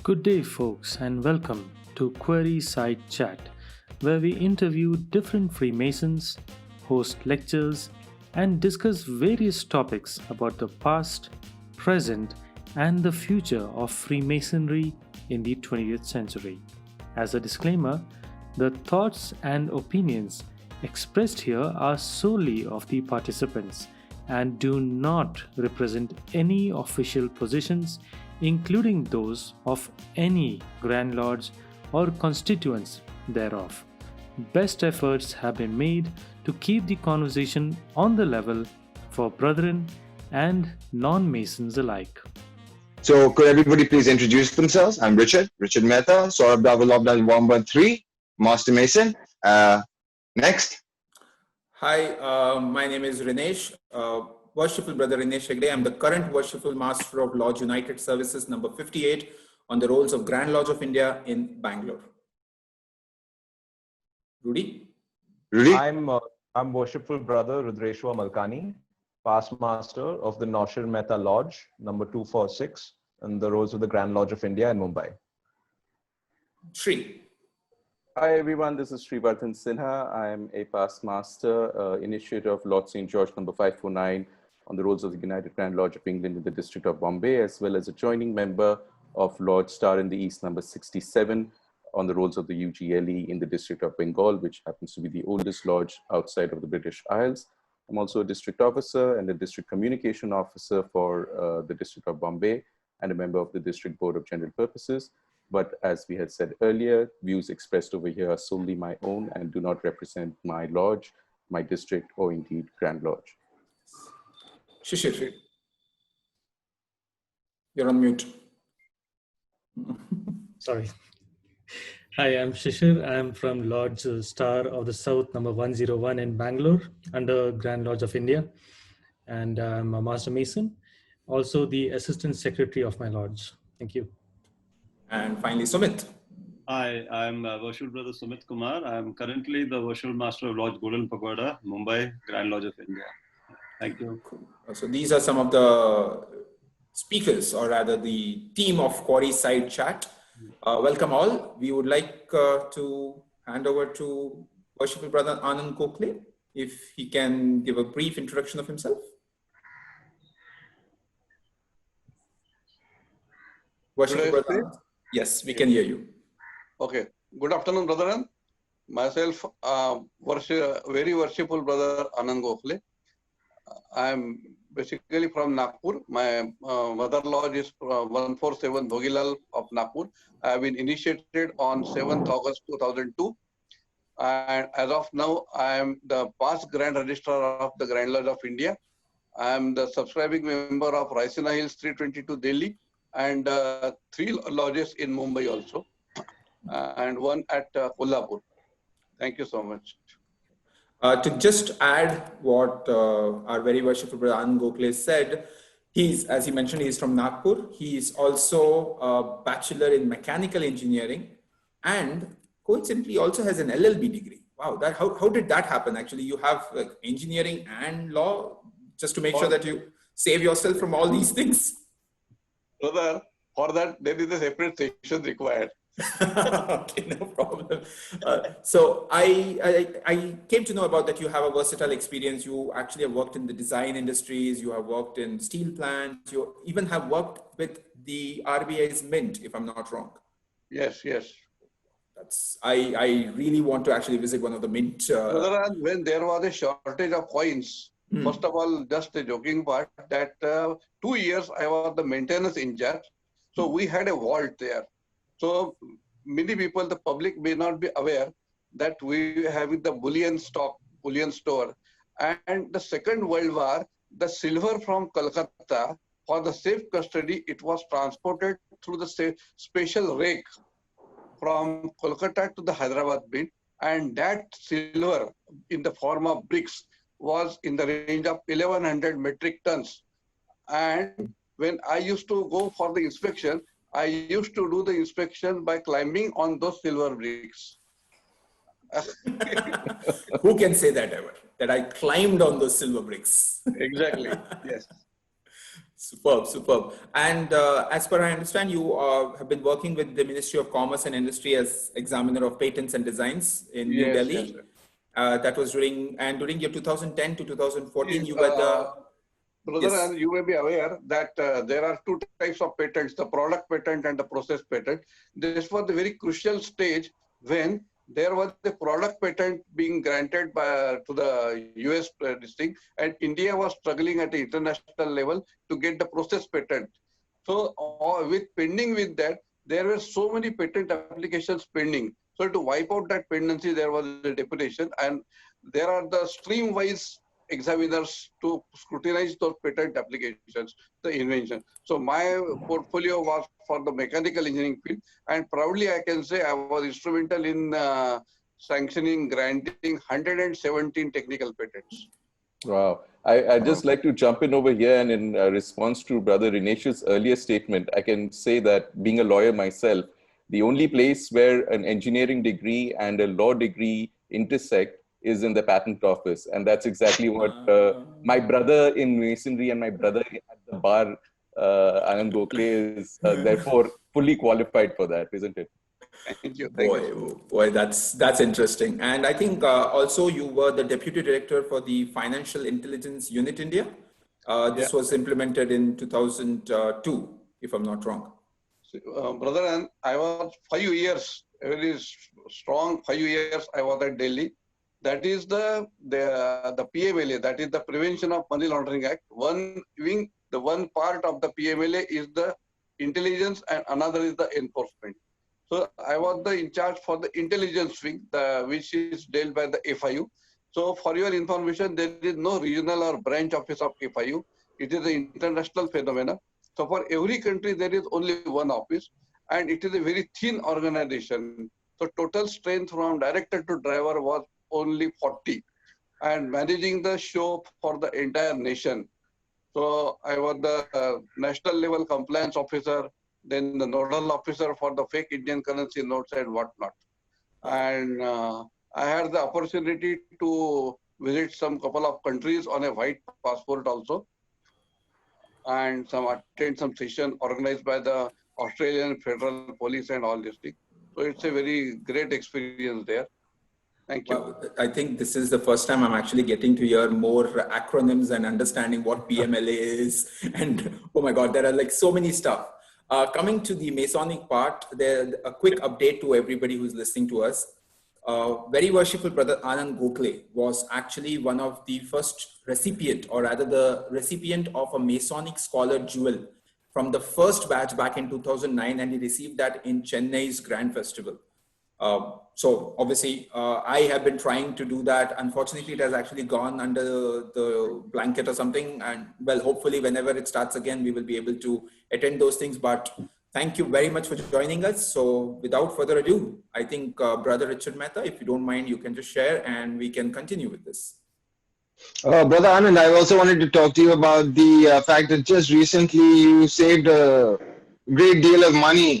Good day, folks, and welcome to Quarry Chat, where we interview different Freemasons, host lectures, and discuss various topics about the past, present, and the future of Freemasonry in the 20th century. As a disclaimer, the thoughts and opinions expressed here are solely of the participants and do not represent any official positions, including those of any Grand Lords or constituents thereof. Best efforts have been made to keep the conversation on the level for brethren and non-Masons alike. So could everybody please introduce themselves? I'm Richard Mehta, Saurabh Davalobdal 113, Master Mason. Next. Hi, my name is Rinesh, Worshipful Brother Rinesh Hegde. I'm the current Worshipful Master of Lodge United Services number 58 on the rolls of Grand Lodge of India in Bangalore. Rudy? I'm Worshipful Brother Rudreshwar Malkani, Past Master of the Naushir Mehta Lodge number 246 and the rolls of the Grand Lodge of India in Mumbai. Shri? Hi everyone, this is Srivardhan Sinha. I am a past master, initiator of Lord St. George number 549 on the rolls of the United Grand Lodge of England in the District of Bombay, as well as a joining member of Lodge Star in the East number 67 on the rolls of the UGLE in the District of Bengal, which happens to be the oldest lodge outside of the British Isles. I'm also a district officer and a district communication officer for the District of Bombay and a member of the District Board of General Purposes. But as we had said earlier, views expressed over here are solely my own and do not represent my lodge, my district, or indeed Grand Lodge. Shishir, you're on mute. Sorry. Hi, I'm Shishir. I'm from Lodge Star of the South, number 101 in Bangalore, under Grand Lodge of India. And I'm a Master Mason, also the Assistant Secretary of my lodge. Thank you. And finally, Sumit. Hi, I'm Worshipful Brother Sumit Kumar. I'm currently the Worshipful Master of Lodge Golden Pagoda, Mumbai, Grand Lodge of India. Thank you. Cool. So these are some of the speakers, or rather the team of Quarry Chat. Welcome all. We would like to hand over to Worshipful Brother Anand Gokhale, if he can give a brief introduction of himself. Worshipful Brother Anand. Yes, we can hear you. Okay. Good afternoon, brethren. Myself, very worshipful Brother Anand Gokhale. I am basically from Nagpur. My mother lodge is 147 Dhogilal of Nagpur. I have been initiated on 7th August 2002. And as of now, I am the past Grand Registrar of the Grand Lodge of India. I am the subscribing member of Raisina Hills 322 Delhi, and 3 lodges in Mumbai also, and 1 at Kolhapur. Thank you so much. To just add what our very worshipful Brother Anand Gokhale said, as he mentioned, he's from Nagpur. He is also a bachelor in mechanical engineering, and coincidentally also has an LLB degree. Wow, how did that happen? Actually, you have like engineering and law, just to make sure that you save yourself from all these things. Brother, for that, there is a separate section required. Okay, no problem. So I came to know about that you have a versatile experience. You actually have worked in the design industries. You have worked in steel plants. You even have worked with the RBI's Mint, if I'm not wrong. Yes, yes. I really want to actually visit one of the Mint. Brother, when there was a shortage of coins, first of all, just a joking part, that 2 years I was the maintenance in charge. So we had a vault there. So many people, the public may not be aware that we have the bullion store. And the Second World War, the silver from Calcutta, for the safe custody, it was transported through the special rake from Kolkata to the Hyderabad Mint. And that silver in the form of bricks was in the range of 1100 metric tons. And when I used to go for the inspection, I used to do the inspection by climbing on those silver bricks. Who can say that ever? That I climbed on those silver bricks? Exactly, yes. Superb, superb. And as per I understand, you have been working with the Ministry of Commerce and Industry as examiner of patents and designs in New Yes, Delhi. yes, sir. That was during your 2010 to 2014, Yes, you were the, brother, yes. and you may be aware that there are two types of patents, the product patent and the process patent. This was the very crucial stage when there was the product patent being granted to the US this thing, and India was struggling at the international level to get the process patent. So with pending with that, there were so many patent applications pending. So to wipe out that pendency, there was a deputation, and there are the stream-wise examiners to scrutinize those patent applications, the invention. So my portfolio was for the mechanical engineering field, and proudly I can say I was instrumental in sanctioning, granting 117 technical patents. Wow. I'd just like to jump in over here, and in response to Brother Rinesh's earlier statement, I can say that being a lawyer myself, the only place where an engineering degree and a law degree intersect is in the patent office. And that's exactly what my brother in masonry and my brother at the bar, Anand Gokhale, is therefore fully qualified for that, isn't it? Thank you. Thank you. Boy, that's interesting. And I think also you were the deputy director for the Financial Intelligence Unit India. This was implemented in 2002, if I'm not wrong. Brother, and I was 5 years, very strong 5 years I was at Delhi. That is the PMLA, that is the Prevention of Money Laundering Act. One wing, the one part of the PMLA is the intelligence and another is the enforcement. So I was in charge for the intelligence wing, which is dealt by the FIU. So for your information, there is no regional or branch office of FIU. It is an international phenomenon. So for every country, there is only one office, and it is a very thin organization. So total strength from director to driver was only 40, and managing the show for the entire nation. So I was the national level compliance officer, then the nodal officer for the fake Indian currency notes and whatnot. And I had the opportunity to visit some couple of countries on a white passport also, and attend some session organized by the Australian Federal Police and all this thing. So it's a very great experience there. Thank you. Well, I think this is the first time I'm actually getting to hear more acronyms and understanding what PMLA is. And oh my God, there are like so many stuff. Coming to the Masonic part, there a quick update to everybody who's listening to us. Very worshipful Brother Anand Gokhale was actually one of the first recipient, or rather the recipient of a Masonic Scholar Jewel from the first batch back in 2009, and he received that in Chennai's Grand Festival. So obviously, I have been trying to do that. Unfortunately, it has actually gone under the blanket or something. And well, hopefully, whenever it starts again, we will be able to attend those things. But thank you very much for joining us. So without further ado, I think Brother Richard Mehta, if you don't mind, you can just share and we can continue with this. Brother Anand, I also wanted to talk to you about the fact that just recently you saved a great deal of money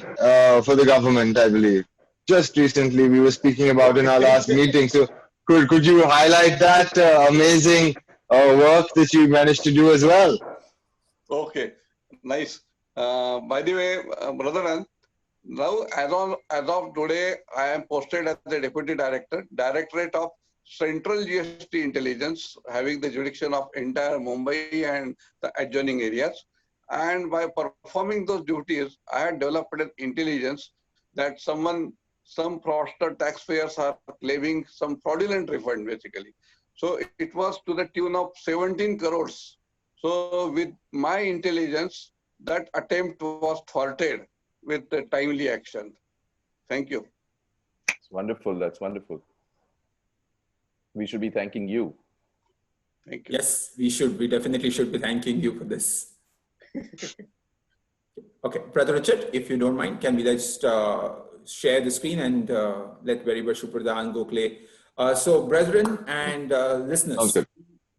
for the government, I believe. Just recently we were speaking about in our last meeting. So could you highlight that amazing work that you managed to do as well? Okay, nice. By the way, Brother Anand, now as of today, I am posted as the Deputy Director, Directorate of Central GST Intelligence, having the jurisdiction of entire Mumbai and the adjoining areas. And by performing those duties, I had developed an intelligence that some fraudster taxpayers are claiming some fraudulent refund, basically. So it was to the tune of 17 crores. So with my intelligence, that attempt was thwarted with the timely action. Thank you. It's wonderful. That's wonderful. We should be thanking you. Thank you. Yes, we should. We definitely should be thanking you for this. Okay, Brother Richard, if you don't mind, can we just share the screen and let very worshipful Brother Anand Gokhale. So brethren and listeners, we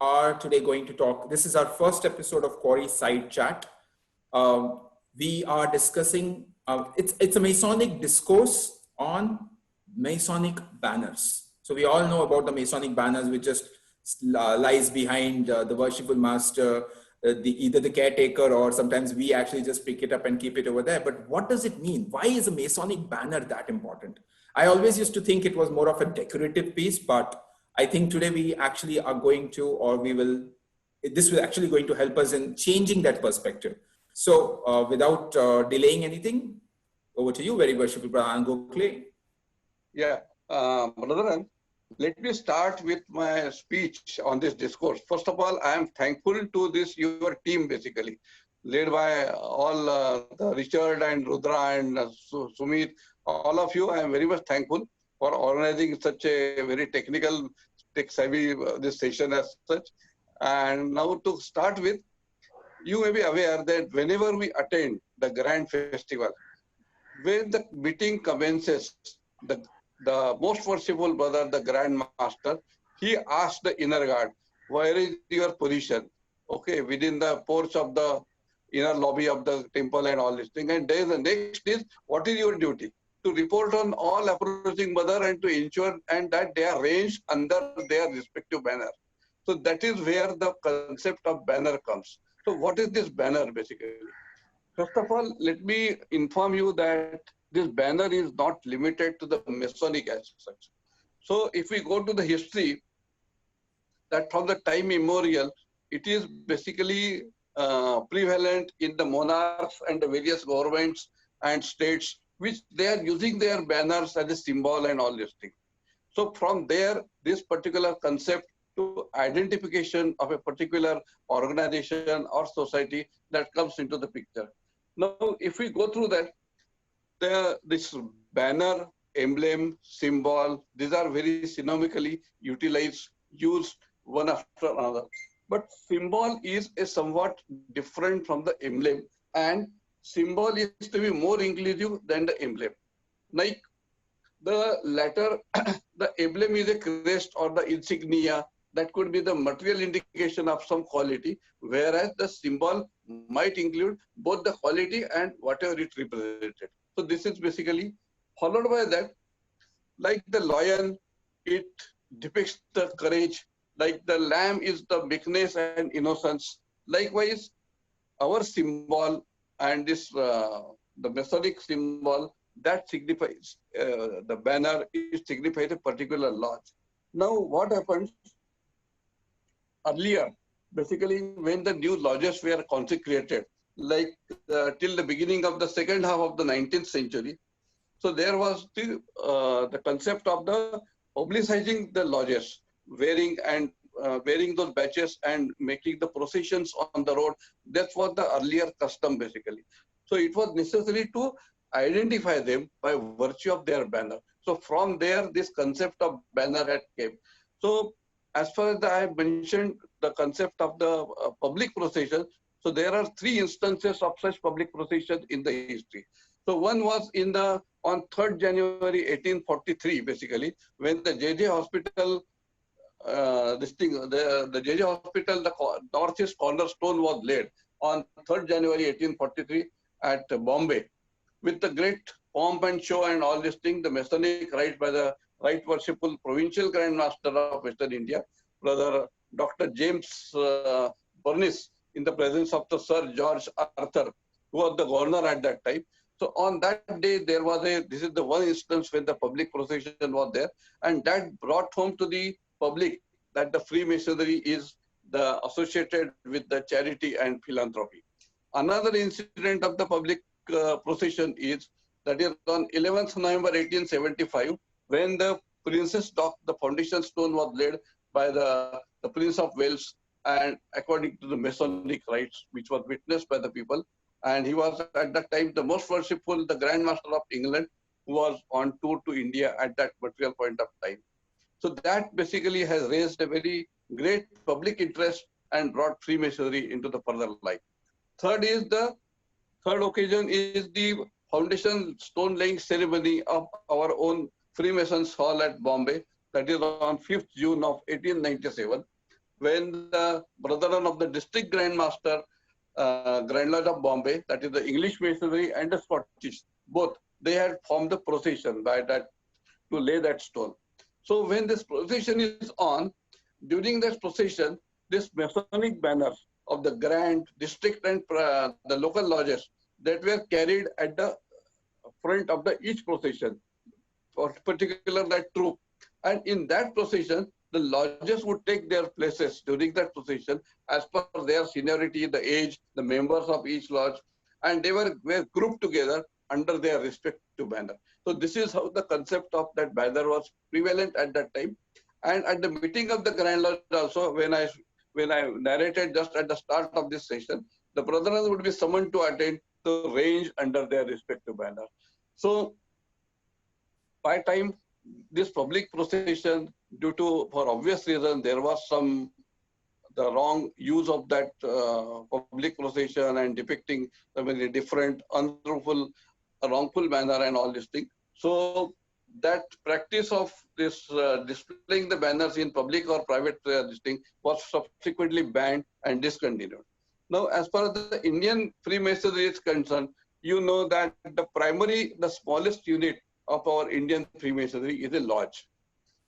are today going to talk. This is our first episode of Quarry Side Chat. We are discussing, it's a Masonic discourse on Masonic banners. So we all know about the Masonic banners, which just lies behind the worshipful master either the caretaker or sometimes we actually just pick it up and keep it over there. But what does it mean? Why is a Masonic banner that important? I always used to think it was more of a decorative piece, but I think today we actually are going to, or we will, this will actually going to help us in changing that perspective. So without delaying anything, over to you, very worshipful Brother Anand Gokhale. Yeah, Brother, let me start with my speech on this discourse. First of all, I am thankful to this your team basically, led by all Richard and Rudra and Sumit, all of you. I am very much thankful for organizing such a very technical, tech-savvy this session as such. And now to start with, you may be aware that whenever we attend the grand festival, when the meeting commences, the most worshipful brother, the Grand Master, he asked the inner guard, where is your position? Okay, within the porch of the inner lobby of the temple and all this thing. And then the next is, what is your duty? To report on all approaching brother and to ensure and that they are ranged under their respective banner. So that is where the concept of banner comes. So what is this banner basically? First of all, let me inform you that this banner is not limited to the Masonic as such. So if we go to the history, that from the time immemorial, it is basically prevalent in the monarchs and the various governments and states, which they are using their banners as a symbol and all these things. So from there, this particular concept to identification of a particular organization or society that comes into the picture. Now, if we go through that, this banner, emblem, symbol, these are very synonymically utilized, used one after another. But symbol is a somewhat different from the emblem, and symbol is to be more inclusive than the emblem. Like the latter, the emblem is a crest or the insignia that could be the material indication of some quality, whereas the symbol might include both the quality and whatever it represented. So this is basically followed by that, like the lion, it depicts the courage, like the lamb is the meekness and innocence. Likewise, our symbol and this, the Masonic symbol, that signifies, the banner, it signifies a particular lodge. Now what happens earlier, basically when the new lodges were consecrated, like till the beginning of the second half of the 19th century, so there was the concept of the publicizing the lodges, wearing those badges and making the processions on the road. That was the earlier custom basically. So it was necessary to identify them by virtue of their banner. So from there, this concept of banner had came. So as far as I mentioned the concept of the public procession, so there are 3 instances of such public procession in the history. So one was on 3rd January 1843, basically, when the JJ Hospital, the JJ Hospital, the northeast cornerstone was laid on 3rd January 1843 at Bombay, with the great pomp and show and all this thing, the Masonic rite by the Right Worshipful Provincial Grand Master of Western India, Brother Dr. James Burniss, in the presence of the Sir George Arthur, who was the governor at that time. So on that day, there was this is the one instance when the public procession was there, and that brought home to the public that the Freemasonry is associated with the charity and philanthropy. Another incident of the public procession is that is on 11th November 1875, when the Princess Dock, the foundation stone was laid by the Prince of Wales, and according to the Masonic rites, which was witnessed by the people. And he was at that time the most worshipful, the Grand Master of England, who was on tour to India at that material point of time. So that basically has raised a very great public interest and brought Freemasonry into the further light. Third occasion is the foundation stone laying ceremony of our own Freemasons Hall at Bombay. That is on 5th June of 1897, when the brethren of the District Grand Master, Grand Lodge of Bombay, that is the English Masonry and the Scottish, both, they had formed the procession by that to lay that stone. So when this procession is on, during this procession, this Masonic banners of the grand district and the local lodges that were carried at the front of the each procession, or particular that troop. And in that procession, the lodges would take their places during that procession as per their seniority, the age, the members of each lodge, and they were grouped together under their respective banner. So this is how the concept of that banner was prevalent at that time. And at the meeting of the Grand Lodge also, when I narrated just at the start of this session, the brothers would be summoned to attend the range under their respective banner. So by time this public procession, due to, for obvious reason, there was the wrong use of that public procession and depicting many different unlawful, wrongful manner and all this thing. So that practice of this displaying the banners in public or private this thing was subsequently banned and discontinued. Now, as far as the Indian Freemasonry is concerned, you know that the smallest unit of our Indian Freemasonry is a lodge.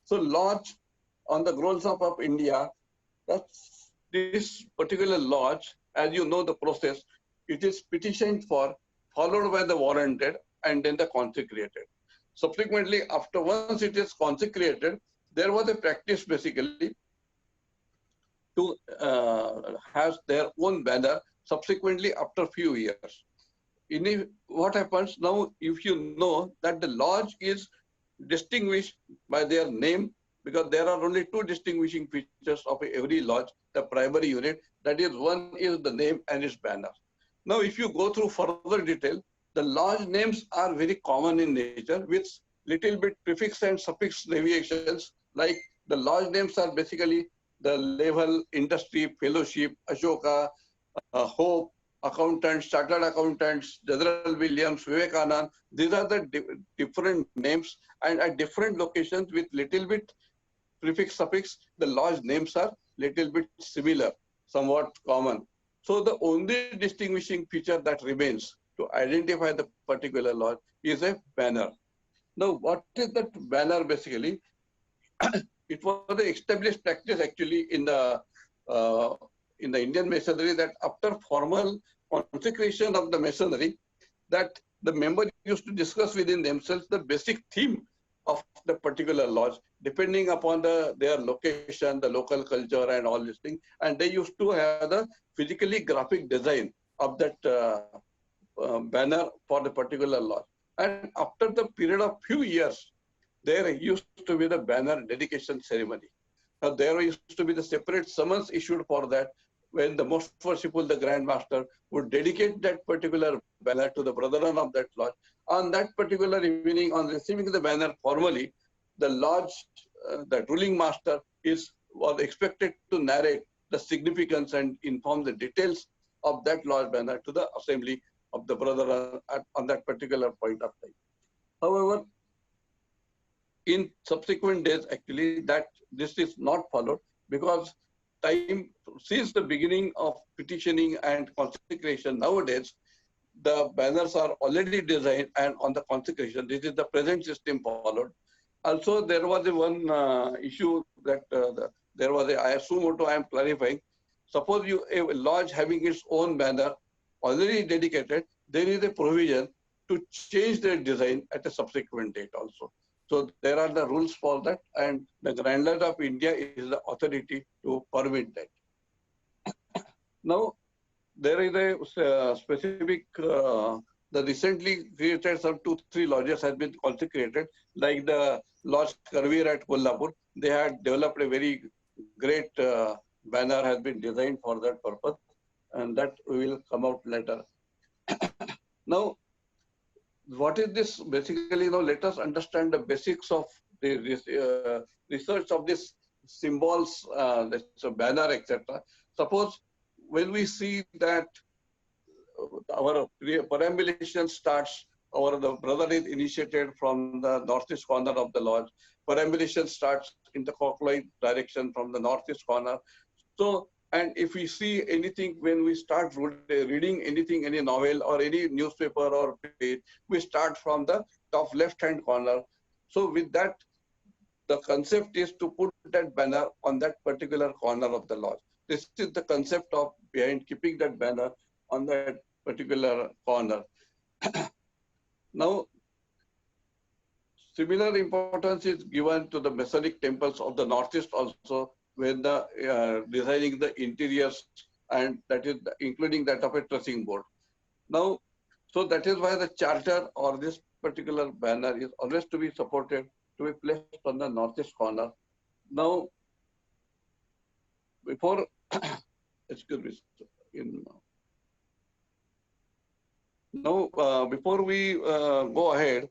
So lodge on the rolls of India, that's this particular lodge, as you know the process, it is petitioned for, followed by the warranted, and then the consecrated. Subsequently, after once it is consecrated, there was a practice basically to have their own banner subsequently after few years. What happens now, if you know that the lodge is distinguished by their name, because there are only two distinguishing features of every lodge, the primary unit, that is, one is the name and its banner. Now, if you go through further detail, the lodge names are very common in nature with little bit prefix and suffix deviations, like the lodge names are basically the level, industry, fellowship, Ashoka, Hope, accountants, chartered accountants, General Williams, Vivekanand. These are the different names, and at different locations with little bit prefix, suffix, the lodge names are little bit similar, somewhat common. So the only distinguishing feature that remains to identify the particular lodge is a banner. Now, what is that banner basically? It was the established practice actually in the Indian Masonry that after formal consecration of the Masonry, that the members used to discuss within themselves the basic theme of the particular lodge, depending upon their location, the local culture and all these things. And they used to have the physically graphic design of that banner for the particular lodge. And after the period of few years, there used to be the banner dedication ceremony. Now, there used to be the separate summons issued for that, when the most worshipful, the Grand Master, would dedicate that particular banner to the brethren of that lodge. On that particular evening, on receiving the banner formally, the lodge, the ruling master was expected to narrate the significance and inform the details of that lodge banner to the assembly of the brethren on that particular point of time. However, in subsequent days, actually, that this is not followed, because time since the beginning of petitioning and consecration nowadays, the banners are already designed, and on the consecration, this is the present system followed. Also, there was one issue that there was I assume what I am clarifying. Suppose a lodge having its own banner already dedicated, there is a provision to change their design at a subsequent date also. So there are the rules for that, and the Grand Lodge of India is the authority to permit that. Now, there is a specific, the recently created some 2-3 lodges have been consecrated, like the Lodge Quarry at Kolhapur. They had developed a very great banner has been designed for that purpose, and that will come out later. Now, what is this? Basically, now let us understand the basics of the research of this symbols, so banner, etc. Suppose when we see that our perambulation starts, the brother is initiated from the northeast corner of the lodge. Perambulation starts in the clockwise direction from the northeast corner. So, and if we see anything, when we start reading anything, any novel or any newspaper or page, we start from the top left-hand corner. So with that, the concept is to put that banner on that particular corner of the lodge. This is the concept of behind keeping that banner on that particular corner. Now, similar importance is given to the Masonic temples of the Northeast also when the designing the interiors, and that is including that of a trussing board. Now, so that is why the charter or this particular banner is always to be supported, to be placed on the northeast corner. Now, before, excuse me, before we go ahead,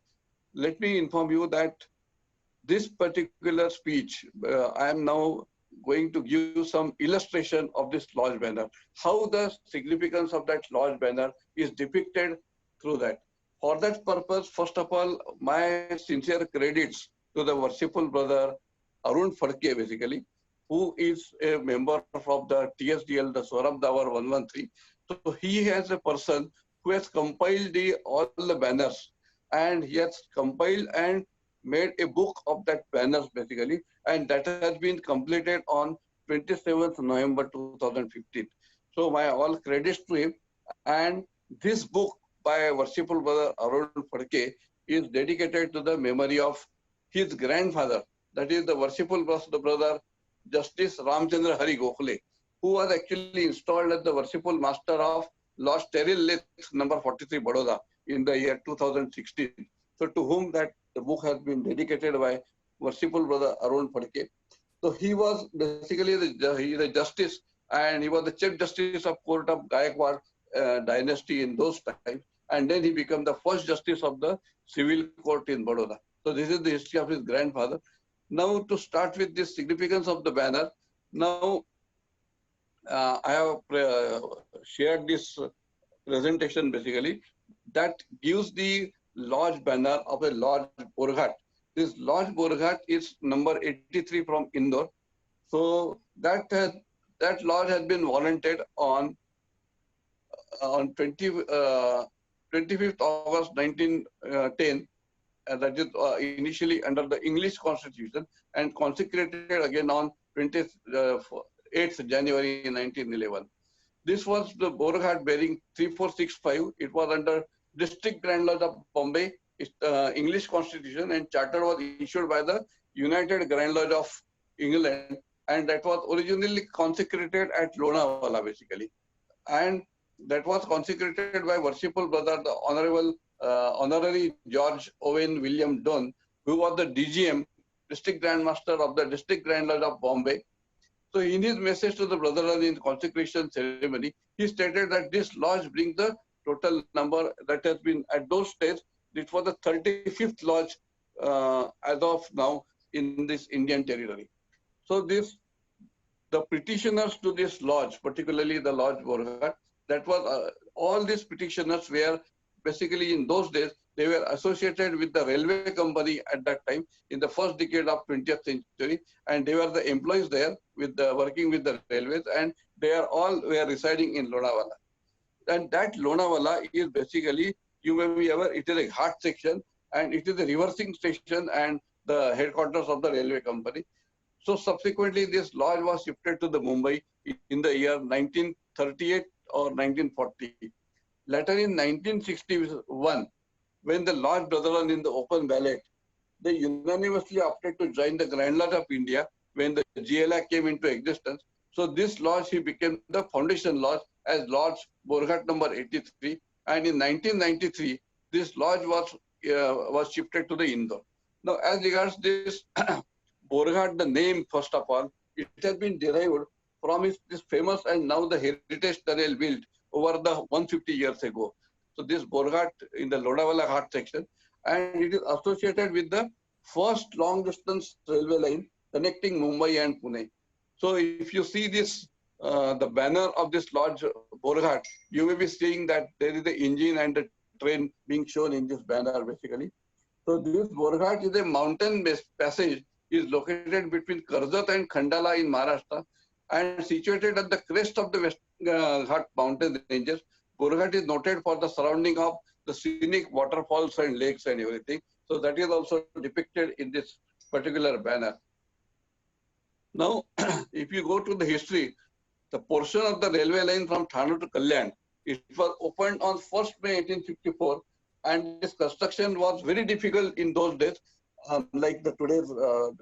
let me inform you that this particular speech, I am now going to give some illustration of this lodge banner, how the significance of that lodge banner is depicted through that. For that purpose, first of all, my sincere credits to the worshipful brother Arun Phadke, basically, who is a member of the TSDL, the Swarab Dawar 113. So he has a person who has compiled all the banners, and he has compiled and made a book of that banners basically, and that has been completed on 27th November 2015. So my all credits to him. And this book by worshipful brother Arun Phadke is dedicated to the memory of his grandfather, that is the worshipful brother Justice Ramchandra Hari Gokhale, who was actually installed as the worshipful master of Lodge Terrell Lith number 43 Baroda in the year 2016. So to whom that the book has been dedicated by worshipful brother Arun Phadke. So he was basically the justice, and he was the chief justice of court of Gaikwad dynasty in those times, and then he became the first justice of the civil court in Baroda. So this is the history of his grandfather. Now to start with this significance of the banner, now I have shared this presentation basically that gives the lodge banner of a lodge Borghat. This lodge Borghat is number 83 from Indore. So that lodge has been volunteered on 25th August 1910. That is initially under the English Constitution and consecrated again on 28th January 1911. This was the Borghat bearing 3465. It was under District Grand Lodge of Bombay, English Constitution, and charter was issued by the United Grand Lodge of England, and that was originally consecrated at Lonavala basically. And that was consecrated by worshipful brother, the Honorable Honorary George Owen William Dunn, who was the DGM, District Grand Master of the District Grand Lodge of Bombay. So in his message to the brotherhood in consecration ceremony, he stated that this lodge brings the total number that has been at those states. It was the 35th lodge as of now in this Indian territory. So the petitioners to this lodge, particularly the lodge Borghat, that was all these petitioners were basically in those days, they were associated with the railway company at that time in the first decade of 20th century, and they were the employees there with working with the railways, and they are all were residing in Lonavala. And that Lonavala is basically, you may be aware, it is a ghat section, and it is a reversing station and the headquarters of the railway company. So subsequently, this lodge was shifted to the Mumbai in the year 1938 or 1940. Later in 1961, when the Lodge Brethren in the open ballot, they unanimously opted to join the Grand Lodge of India when the GLA came into existence. So this lodge, he became the foundation lodge as Lodge Borghat number 83. And in 1993, this lodge was shifted to the Indore. Now, as regards this Borghat, the name, first of all, it has been derived from this famous and now the heritage tunnel built over the 150 years ago. So this Borghat in the Lonavala Ghat section, and it is associated with the first long distance railway line connecting Mumbai and Pune. So if you see this, the banner of this lodge Borghat, you may be seeing that there is the engine and the train being shown in this banner basically. So this Borghat is a mountain-based passage, is located between Karjat and Khandala in Maharashtra and situated at the crest of the West Ghat mountain ranges. Borghat is noted for the surrounding of the scenic waterfalls and lakes and everything. So that is also depicted in this particular banner. Now, if you go to the history, the portion of the railway line from Thane to Kalyan. It was opened on 1st May 1854, and this construction was very difficult in those days, like the today's,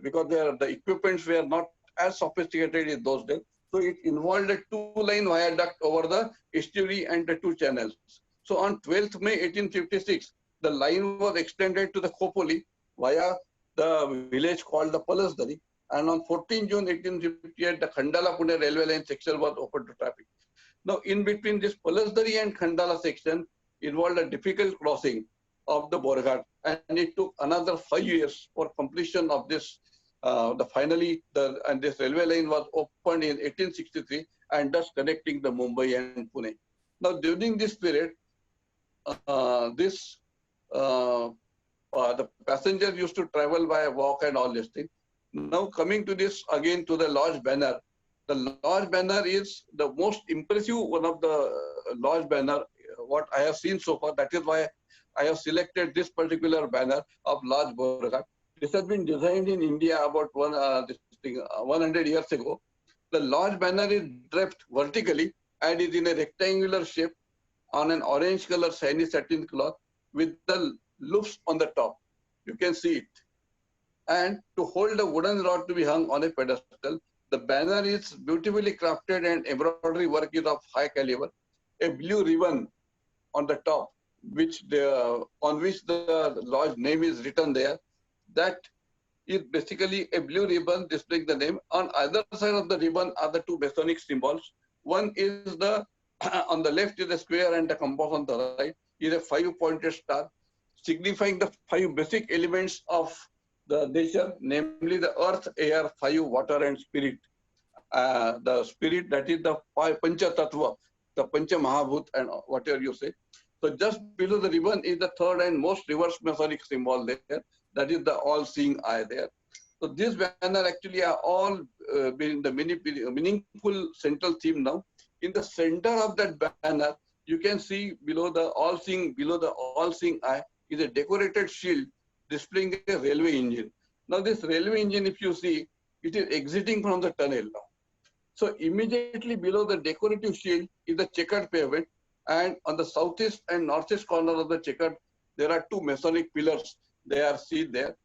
because the equipments were not as sophisticated in those days. So it involved a two-line viaduct over the estuary and the two channels. So on 12th May 1856, the line was extended to the Khopoli via the village called the Palasdari. And on 14 June 1858, the Khandala-Pune railway line section was opened to traffic. Now, in between this Palasdari and Khandala section involved a difficult crossing of the Borghat, and it took another 5 years for completion of this. Finally, this railway line was opened in 1863, and thus connecting the Mumbai and Pune. Now, during this period, the passengers used to travel by walk and all this thing. Now, coming to this again to the lodge banner. The lodge banner is the most impressive one of the lodge banner what I have seen so far. That is why I have selected this particular banner of Lodge Borghat. This has been designed in India about 100 years ago. The lodge banner is draped vertically and is in a rectangular shape on an orange color shiny satin cloth with the loops on the top. You can see it. And to hold a wooden rod to be hung on a pedestal, the banner is beautifully crafted and embroidery work is of high caliber. A blue ribbon on the top, on which the lodge name is written there. That is basically a blue ribbon displaying the name. On either side of the ribbon are the two Masonic symbols. One is on the left is a square and the compass on the right is a 5-pointed star, signifying the 5 basic elements of the nature, namely the earth, air, fire, water, and spirit. The spirit, that is the Pancha Tattva, the Pancha Mahabhut, and whatever you say. So just below the ribbon is the third and most reverse Masonic symbol there. That is the all-seeing eye there. So this banner actually are all being the meaningful central theme now. In the center of that banner, you can see below the all-seeing eye is a decorated shield displaying a railway engine. Now this railway engine, if you see, it is exiting from the tunnel now. So immediately below the decorative shield is the checkered pavement, and on the southeast and northeast corner of the checkered, there are 2 Masonic pillars. They are seen there.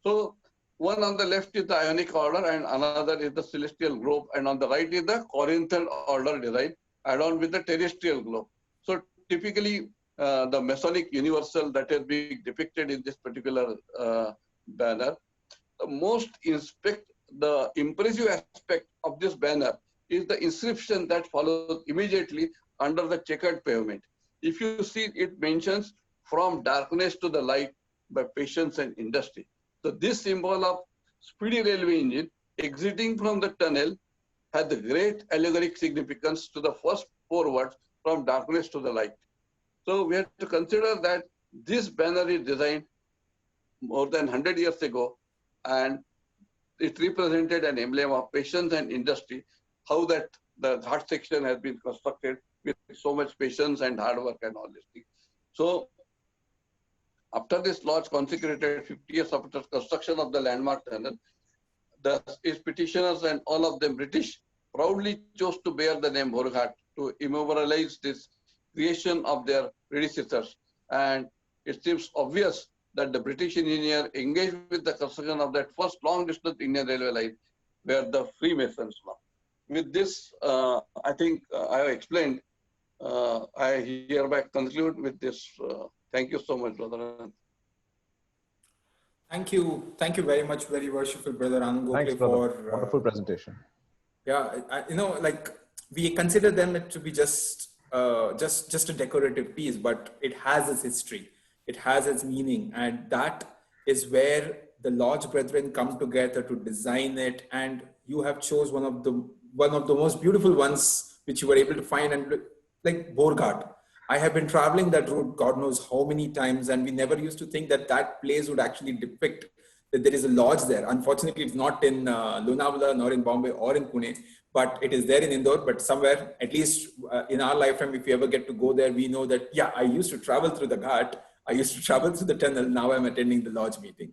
So one on the left is the Ionic order and another is the celestial globe, and on the right is the Corinthian order design along with the terrestrial globe. So typically the Masonic universal that has been depicted in this particular banner. The impressive aspect of this banner is the inscription that follows immediately under the checkered pavement. If you see, it mentions from darkness to the light by patience and industry. So this symbol of speedy railway engine exiting from the tunnel has the great allegoric significance to the first 4 words, from darkness to the light. So we have to consider that this banner is designed more than 100 years ago, and it represented an emblem of patience and industry, how that the Ghat section has been constructed with so much patience and hard work and all this thing. So after this lodge consecrated 50 years after construction of the landmark tunnel, its petitioners and all of them British proudly chose to bear the name Borghat to immemorialize this creation of their predecessors. And it seems obvious that the British engineer engaged with the construction of that first long-distance Indian railway line were the Freemasons. With this, I think I have explained. I hereby conclude with this. Thank you so much, Brother Anand. Thank you very much, very worshipful Brother Anand Gokhale. Thanks, brother. Wonderful presentation. Yeah, we consider them to be just a decorative piece, but it has its history, it has its meaning, and that is where the Lodge Brethren come together to design it. And you have chose one of the most beautiful ones which you were able to find, and like Borghat. I have been traveling that route God knows how many times, and we never used to think that that place would actually depict that there is a lodge there. Unfortunately, it's not in Lonavala, nor in Bombay, or in Pune, but it is there in Indore. But somewhere, at least in our lifetime, if we ever get to go there, we know that, yeah, I used to travel through the Ghat, I used to travel through the tunnel, now I'm attending the lodge meeting.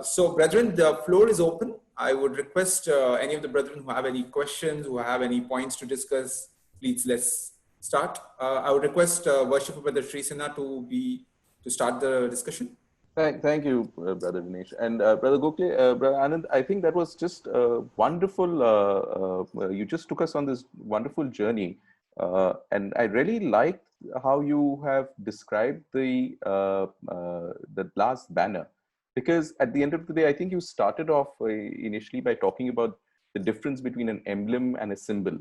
So brethren, the floor is open. I would request any of the brethren who have any questions, who have any points to discuss, please let's start. I would request Worshipful Brother Sri Sinha to start the discussion. Thank you, Brother Dinesh. And Brother Gokhale, Brother Anand, I think that was just wonderful. You just took us on this wonderful journey. And I really liked how you have described the last banner. Because at the end of the day, I think you started off initially by talking about the difference between an emblem and a symbol.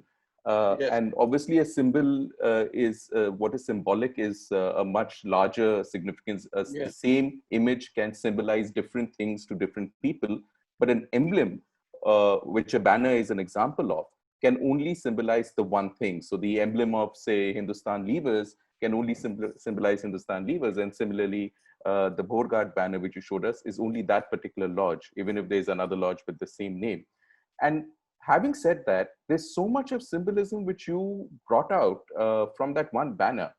Yes. And obviously a symbol is what is symbolic is a much larger significance. Yes. The same image can symbolize different things to different people, but an emblem, which a banner is an example of, can only symbolize the one thing. So the emblem of, say, Hindustan Levers can only symbolize Hindustan Levers, and similarly, the Bhorghat banner which you showed us is only that particular lodge, even if there's another lodge with the same name. And having said that, there's so much of symbolism which you brought out from that one banner.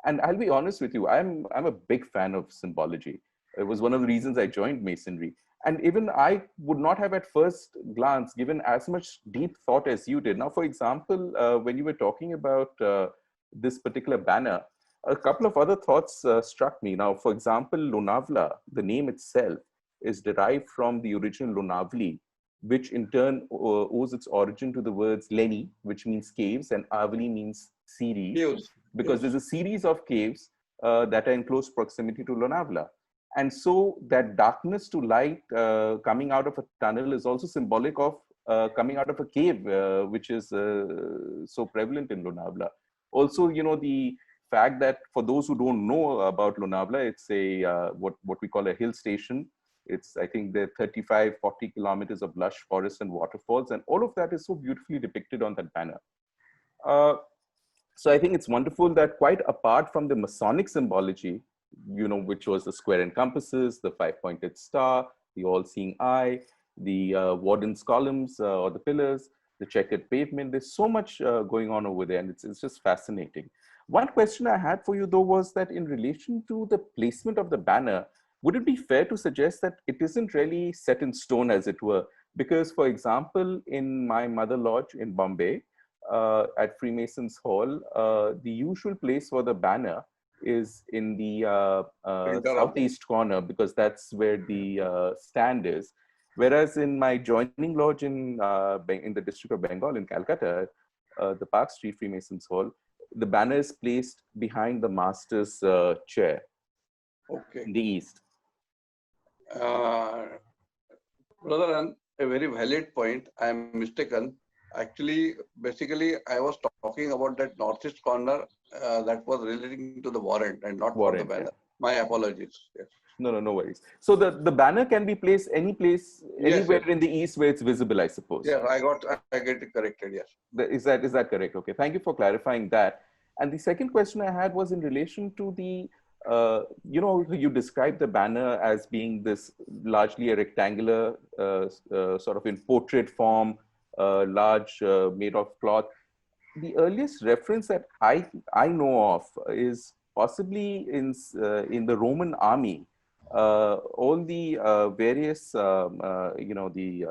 And I'll be honest with you, I'm a big fan of symbology. It was one of the reasons I joined Masonry. And even I would not have at first glance given as much deep thought as you did. Now, for example, when you were talking about this particular banner, a couple of other thoughts struck me. Now, for example, Lonavla, the name itself, is derived from the original Lonavli, which in turn owes its origin to the words Leni, which means caves, and Avali means series, Caves. because there's a series of caves that are in close proximity to Lonavla. And so that darkness to light coming out of a tunnel is also symbolic of coming out of a cave, which is so prevalent in Lonavla. Also, you know, the fact that for those who don't know about Lonavla, it's a what we call a hill station. It's, I think, there are 35, 40 kilometers of lush forest and waterfalls, and all of that is so beautifully depicted on that banner. So I think it's wonderful that quite apart from the Masonic symbology, you know, which was the square and compasses, the five-pointed star, the all-seeing eye, the warden's columns or the pillars, the checkered pavement, there's so much going on over there, and it's just fascinating. One question I had for you, though, was that in relation to the placement of the banner, would it be fair to suggest that it isn't really set in stone, as it were? Because, for example, in my mother lodge in Bombay, at Freemasons Hall, the usual place for the banner is in the southeast corner, because that's where the stand is. Whereas in my joining lodge in the district of Bengal in Calcutta, the Park Street Freemasons Hall, the banner is placed behind the master's chair in the east. Brother, and a very valid point. I am mistaken. Actually, basically, I was talking about that northeast corner that was relating to the warrant and not for the banner. Yeah. My apologies. Yes. No worries. So the banner can be placed any place, anywhere in the east where it's visible, I suppose. Yeah, I get it corrected. Yes. Is that correct? Okay. Thank you for clarifying that. And the second question I had was in relation to the, you know, you described the banner as being this largely a rectangular, sort of in portrait form, large, made of cloth. The earliest reference that I know of is possibly in the Roman army. All the various, you know, the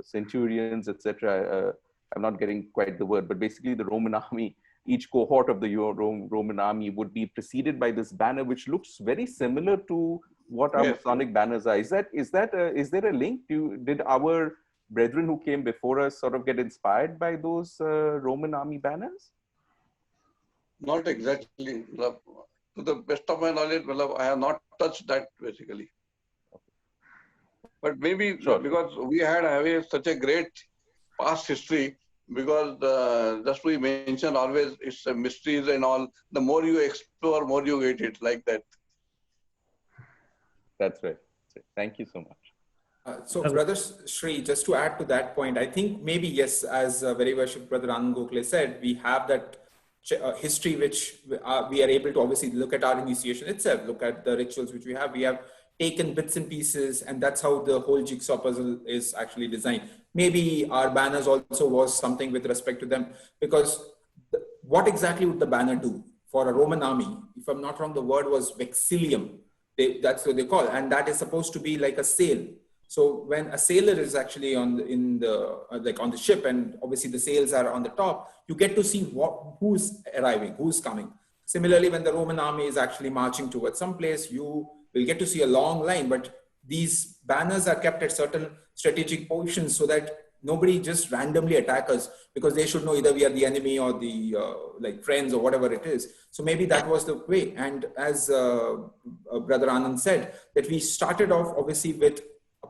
centurions, etc. I'm not getting quite the word, but basically the Roman army, each cohort of the Roman army would be preceded by this banner, which looks very similar to what our Masonic banners are. Is there a link? Did our brethren who came before us sort of get inspired by those Roman army banners? Not exactly. To the best of my knowledge, I have not touched that basically. But maybe because we had such a great past history, because just we mentioned always it's mysteries and all. The more you explore, more you get it, like that. That's right. Thank you so much. So, Brother Sri, just to add to that point, I think maybe, yes, as very worshipful Brother Anand Gokhale said, we have that history which we are able to obviously look at our initiation itself, look at the rituals which we have. We have taken bits and pieces, and that's how the whole jigsaw puzzle is actually designed. Maybe our banners also was something with respect to them, because what exactly would the banner do for a Roman army? If I'm not wrong, the word was vexillium. That's what they call, and that is supposed to be like a sail. So when a sailor is actually on the ship, and obviously the sails are on the top, you get to see who's arriving, who's coming. Similarly, when the Roman army is actually marching towards some place, you will get to see a long line, but these banners are kept at certain strategic positions so that nobody just randomly attack us, because they should know either we are the enemy or the like friends or whatever it is. So maybe that was the way. And as Brother Anand said, that we started off obviously with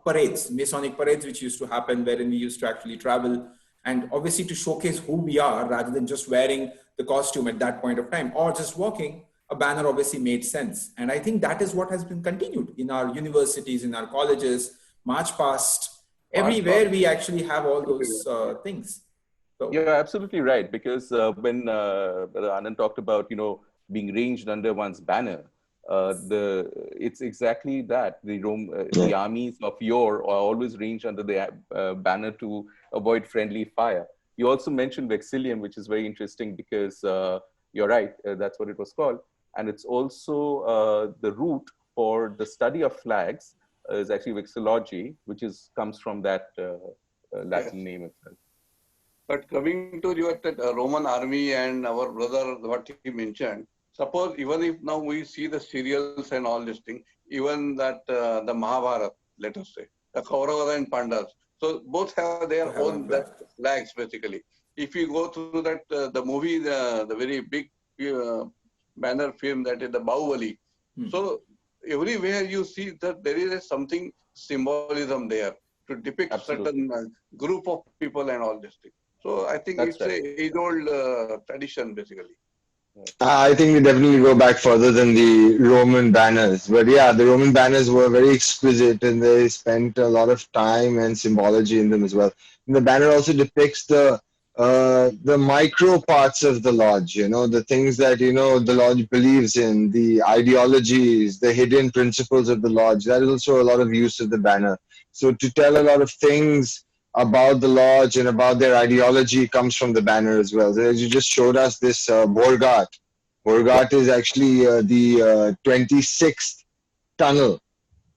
parades, Masonic parades, which used to happen, wherein we used to actually travel, and obviously to showcase who we are rather than just wearing the costume at that point of time or just walking. A banner obviously made sense. And I think that is what has been continued in our universities, in our colleges, March past. Everywhere we actually have all those things. So, you're absolutely right, because when Brother Anand talked about, being ranged under one's banner, it's exactly that. The armies of yore are always ranged under the banner to avoid friendly fire. You also mentioned Vexillium, which is very interesting because you're right, that's what it was called. And it's also the root for the study of flags is actually Vexillology, which comes from that Latin name itself. But coming to your Roman army and our brother, what he mentioned, suppose even if now we see the serials and all this thing, even that the Mahabharata, let us say, the Kauravas and Pandavas, so both have their own flags basically. If you go through that, the movie, the very big banner film, that is the Bahubali, so everywhere you see that there is something symbolism there to depict certain group of people and all this thing. So I think it's an age-old tradition, basically. I think we definitely go back further than the Roman banners. But yeah, the Roman banners were very exquisite and they spent a lot of time and symbology in them as well. And the banner also depicts the micro parts of the lodge, the things that, the lodge believes in, the ideologies, the hidden principles of the lodge. That is also a lot of use of the banner. So to tell a lot of things about the lodge and about their ideology comes from the banner as well. As you just showed us this Borgat. Borgat is actually the 26th tunnel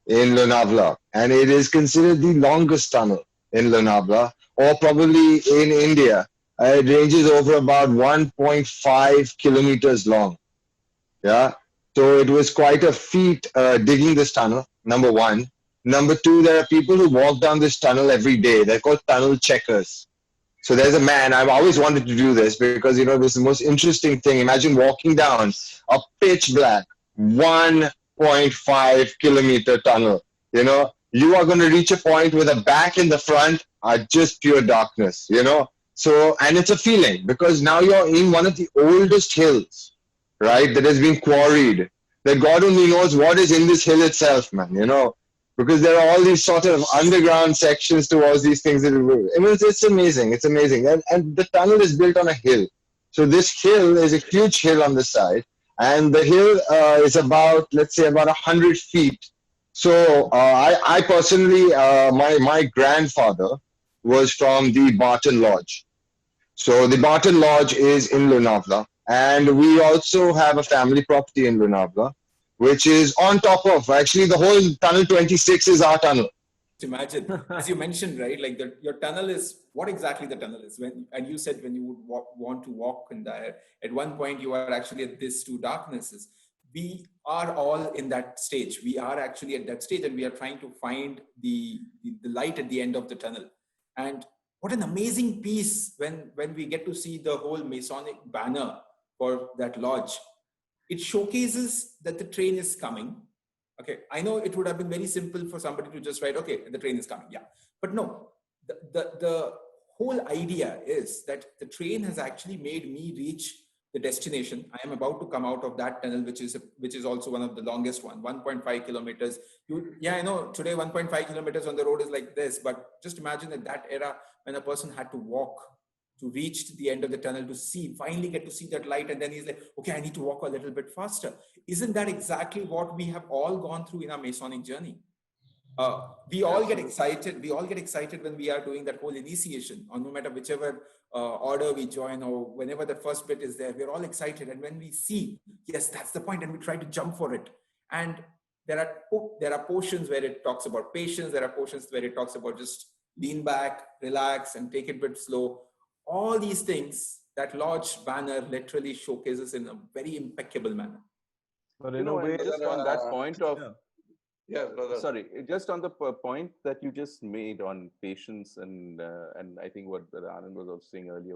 in Lonavala, and it is considered the longest tunnel in Lonavala, or probably in India. It ranges over about 1.5 kilometers long. Yeah, so it was quite a feat digging this tunnel, number one. Number two, there are people who walk down this tunnel every day. They're called tunnel checkers. So there's a man, I've always wanted to do this because, this is the most interesting thing. Imagine walking down a pitch black 1.5 kilometer tunnel. You are going to reach a point where the back and the front are just pure darkness, So, and it's a feeling because now you're in one of the oldest hills, right, that has been quarried. That God only knows what is in this hill itself, man, because there are all these sort of underground sections towards these things. It's amazing. It's amazing. And the tunnel is built on a hill. So this hill is a huge hill on the side. And the hill is about, let's say, about 100 feet. So I personally, my grandfather was from the Barton Lodge. So the Barton Lodge is in Lonavala. And we also have a family property in Lonavala, which is on top of, actually, the whole tunnel 26 is our tunnel. Imagine, as you mentioned, right, like your tunnel is, what exactly the tunnel is. And you said when you would want to walk in there, at one point you are actually at these two darknesses. We are all in that stage. We are actually at that stage, and we are trying to find the light at the end of the tunnel. And what an amazing piece when we get to see the whole Masonic banner for that lodge. It showcases that the train is coming. Okay, I know it would have been very simple for somebody to just write, okay, the train is coming, yeah. But no, the whole idea is that the train has actually made me reach the destination. I am about to come out of that tunnel, which is also one of the longest one, 1.5 kilometers. I know today 1.5 kilometers on the road is like this, but just imagine at that era when a person had to walk to reach to the end of the tunnel to finally get to see that light. And then he's like, okay, I need to walk a little bit faster. Isn't that exactly what we have all gone through in our Masonic journey? We all get excited. We all get excited when we are doing that whole initiation, or no matter whichever order we join, or whenever the first bit is there, we're all excited. And when we see, yes, that's the point, and we try to jump for it. And there are portions where it talks about patience. There are portions where it talks about just lean back, relax, and take it a bit slow. All these things that lodge banner literally showcases in a very impeccable manner. But in a way, just on that point of, yes, brother. Sorry, just on the point that you just made on patience, and I think what Brother Anand was also saying earlier,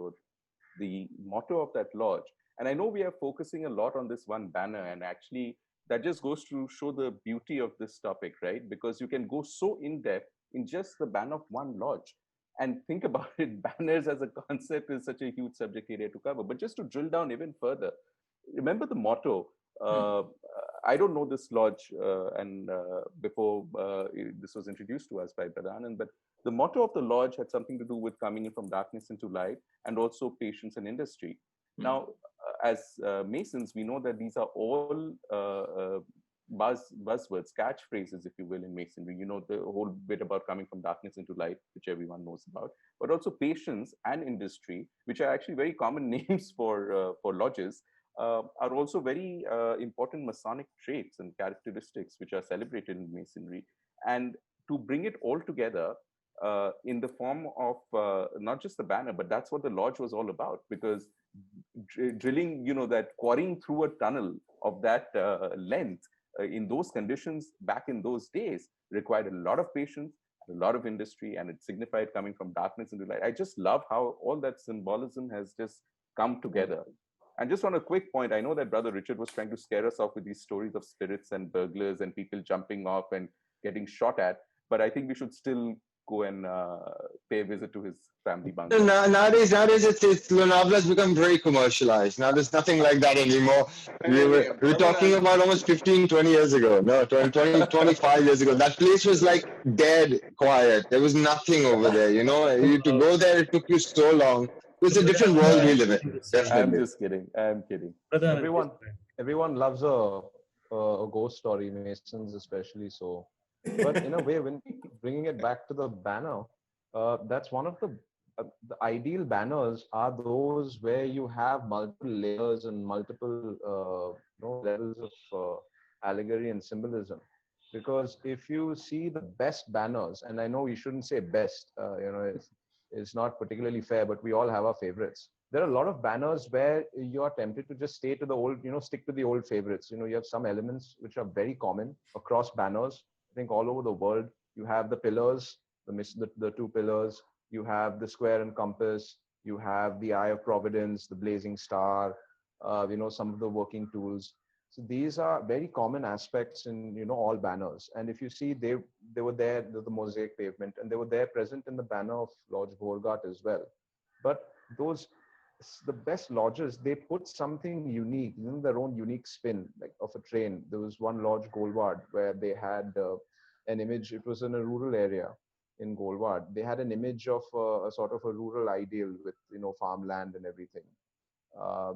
the motto of that lodge. And I know we are focusing a lot on this one banner, and actually that just goes to show the beauty of this topic, right? Because you can go so in depth in just the banner of one lodge. And think about it, banners as a concept is such a huge subject area to cover. But just to drill down even further, remember the motto. I don't know this lodge, and before this was introduced to us by Brother Anand, but the motto of the lodge had something to do with coming in from darkness into light, and also patience and industry. Now, as Masons, we know that these are all buzzwords, catchphrases, if you will, in Masonry. You know, the whole bit about coming from darkness into light, which everyone knows about, but also patience and industry, which are actually very common names for lodges. Are also very important Masonic traits and characteristics which are celebrated in Masonry. And to bring it all together in the form of not just the banner, but that's what the lodge was all about, because drilling, you know, that quarrying through a tunnel of that length in those conditions back in those days required a lot of patience, a lot of industry, and it signified coming from darkness into light. I just love how all that symbolism has just come together. And just on a quick point, I know that Brother Richard was trying to scare us off with these stories of spirits and burglars and people jumping off and getting shot at, but I think we should still go and pay a visit to his family bungalow. Nowadays it's Lonavla's become very commercialized. Now there's nothing like that anymore. We're talking about almost 15, 20 years ago. No, 20, 25 years ago. That place was like dead quiet. There was nothing over there. You know, to go there, it took you so long. It's a different world we live in. Definitely. I'm just kidding. I'm kidding. Everyone loves a ghost story, Masons especially so. But in a way, when bringing it back to the banner, that's one of the ideal banners are those where you have multiple layers and multiple levels of allegory and symbolism. Because if you see the best banners, and I know we shouldn't say best, it's not particularly fair, but we all have our favorites. There are a lot of banners where you are tempted to just stay to the old, stick to the old favorites. You have some elements which are very common across banners. I think all over the world, you have the pillars, the two pillars, you have the square and compass, you have the eye of providence, the blazing star, some of the working tools. So these are very common aspects in all banners. And if you see, they were there, the mosaic pavement, and they were there present in the banner of Lodge Borgat as well. But the best lodges, they put something unique, their own unique spin, like of a train. There was one lodge, Golwad, where they had an image. It was in a rural area in Golwad. They had an image of a sort of a rural ideal with farmland and everything.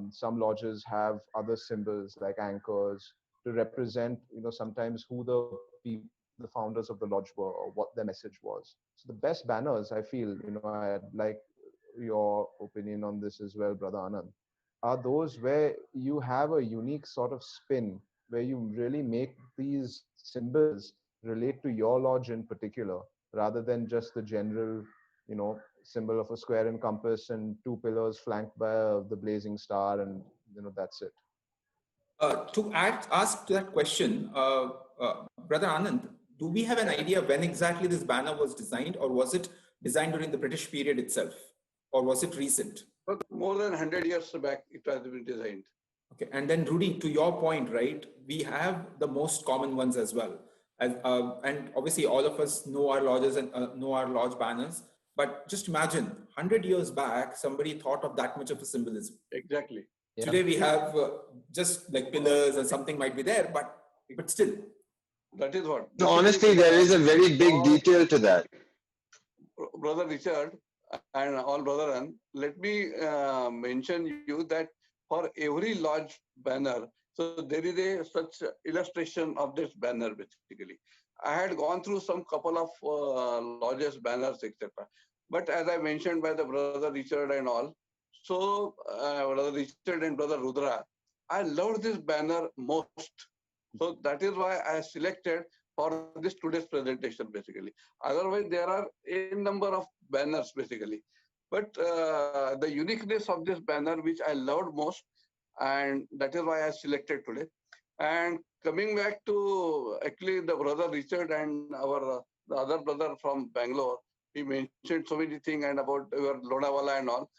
Some lodges have other symbols like anchors to represent sometimes who the founders of the lodge were or what their message was. So the best banners, I feel, I'd like your opinion on this as well, Brother Anand, are those where you have a unique sort of spin, where you really make these symbols relate to your lodge in particular, rather than just the general symbol of a square and compass and two pillars flanked by the blazing star, and that's it. To ask to that question, Brother Anand, do we have an idea when exactly this banner was designed, or was it designed during the British period itself, or was it recent? More than 100 years back, it has been designed. Okay, and then Rudy, to your point, right, we have the most common ones as well. And obviously all of us know our lodges and know our lodge banners, but just imagine 100 years back, somebody thought of that much of a symbolism. Exactly. Yeah. Today we have just like pillars and something might be there, but still. That is what. No, honestly, there is a very big detail to that. Brother Richard and all brethren, let me mention you that for every lodge banner, so there is a such illustration of this banner basically. I had gone through some couple of lodges banners, etc. But as I mentioned by the Brother Richard and all, so Brother Richard and Brother Rudra, I loved this banner most So that is why I selected for this today's presentation basically. Otherwise, there are a number of banners basically. But the uniqueness of this banner, which I loved most, and that is why I selected today. And coming back to actually the brother Richard and our the other brother from Bangalore, he mentioned so many things and about your Lodawala and all.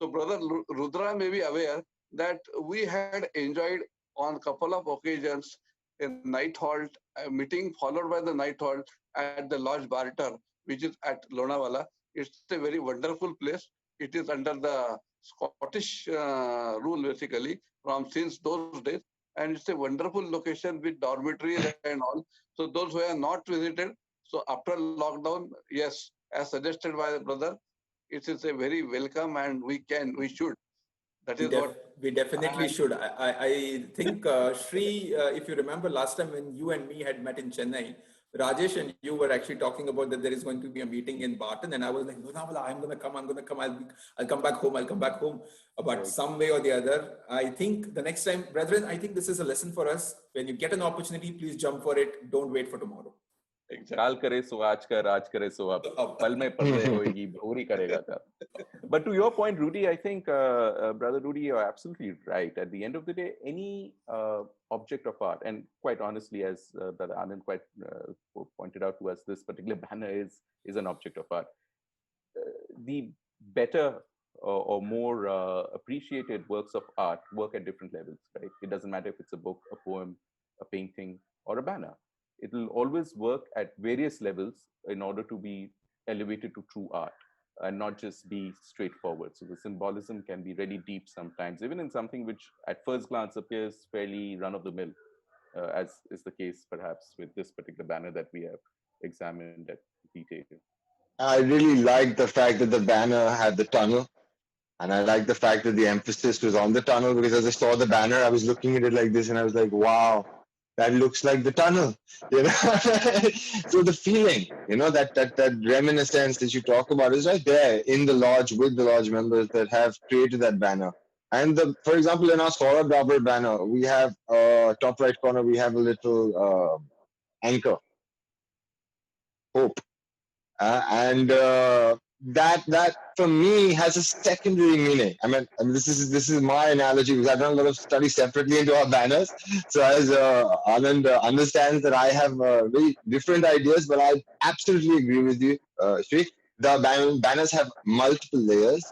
So brother Rudra may be aware that we had enjoyed on couple of occasions a night halt, a meeting followed by the night halt at the Lodge Barter, which is at Lonavala. It's a very wonderful place. It is under the Scottish rule basically from since those days, and it's a wonderful location with dormitories and all. So those who have not visited, so after lockdown, yes, as suggested by the brother, it is a very welcome, and we should. That is what We definitely should. I think, Shri, if you remember last time when you and me had met in Chennai, Rajesh and you were actually talking about that there is going to be a meeting in Barton, and I was like, no, no, I'm going to come, I'll come back home. But some way or the other, I think the next time, brethren, I think this is a lesson for us. When you get an opportunity, please jump for it. Don't wait for tomorrow. काल करे सो आज कर, आज करे सो अब, पल में पर्दे होएगी, भोरी करेगा कब. But to your point, Rudy, I think, brother Rudy, you're absolutely right. At the end of the day, any object of art, and quite honestly, as brother Anand quite pointed out to us, this particular banner is an object of art. The better or more appreciated works of art work at different levels, right? It doesn't matter if it's a book, a poem, a painting, or a banner. It will always work at various levels in order to be elevated to true art and not just be straightforward. So the symbolism can be really deep sometimes, even in something which at first glance appears fairly run-of-the-mill, as is the case perhaps with this particular banner that we have examined at detail. I really like the fact that the banner had the tunnel. And I like the fact that the emphasis was on the tunnel, because as I saw the banner, I was looking at it like this and I was like, wow, that looks like the tunnel. You know? So the feeling, that reminiscence that you talk about is right there in the lodge with the lodge members that have created that banner. And for example, in our Saurabh Dabur banner, we have top right corner, we have a little anchor, hope. And that for me has a secondary meaning. I mean this is my analogy, because I've done a lot of study separately into our banners. So as Anand understands that I have very different ideas, but I absolutely agree with you, Shri. The banners have multiple layers,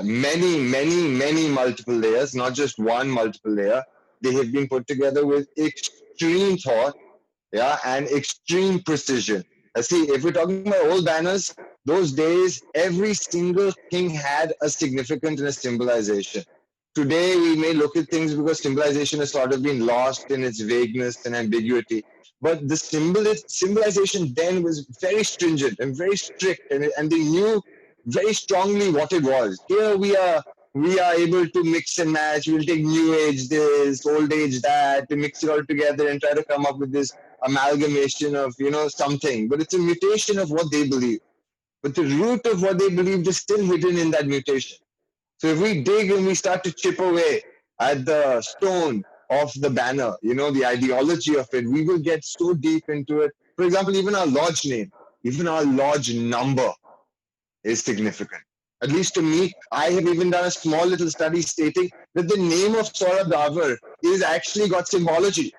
many multiple layers, not just one multiple layer. They have been put together with extreme thought, and extreme precision. See, if we're talking about old banners, those days, every single thing had a significance and a symbolization. Today, we may look at things because symbolization has sort of been lost in its vagueness and ambiguity. But the symbolization then was very stringent and very strict, and they knew very strongly what it was. Here we are able to mix and match. We'll take new age this, old age that, to mix it all together and try to come up with this amalgamation of something. But it's a mutation of what they believe. But the root of what they believed is still hidden in that mutation. So if we dig and we start to chip away at the stone of the banner, the ideology of it, we will get so deep into it. For example, even our lodge name, even our lodge number is significant. At least to me, I have even done a small little study stating that the name of Saurabh Dabur is actually got symbology.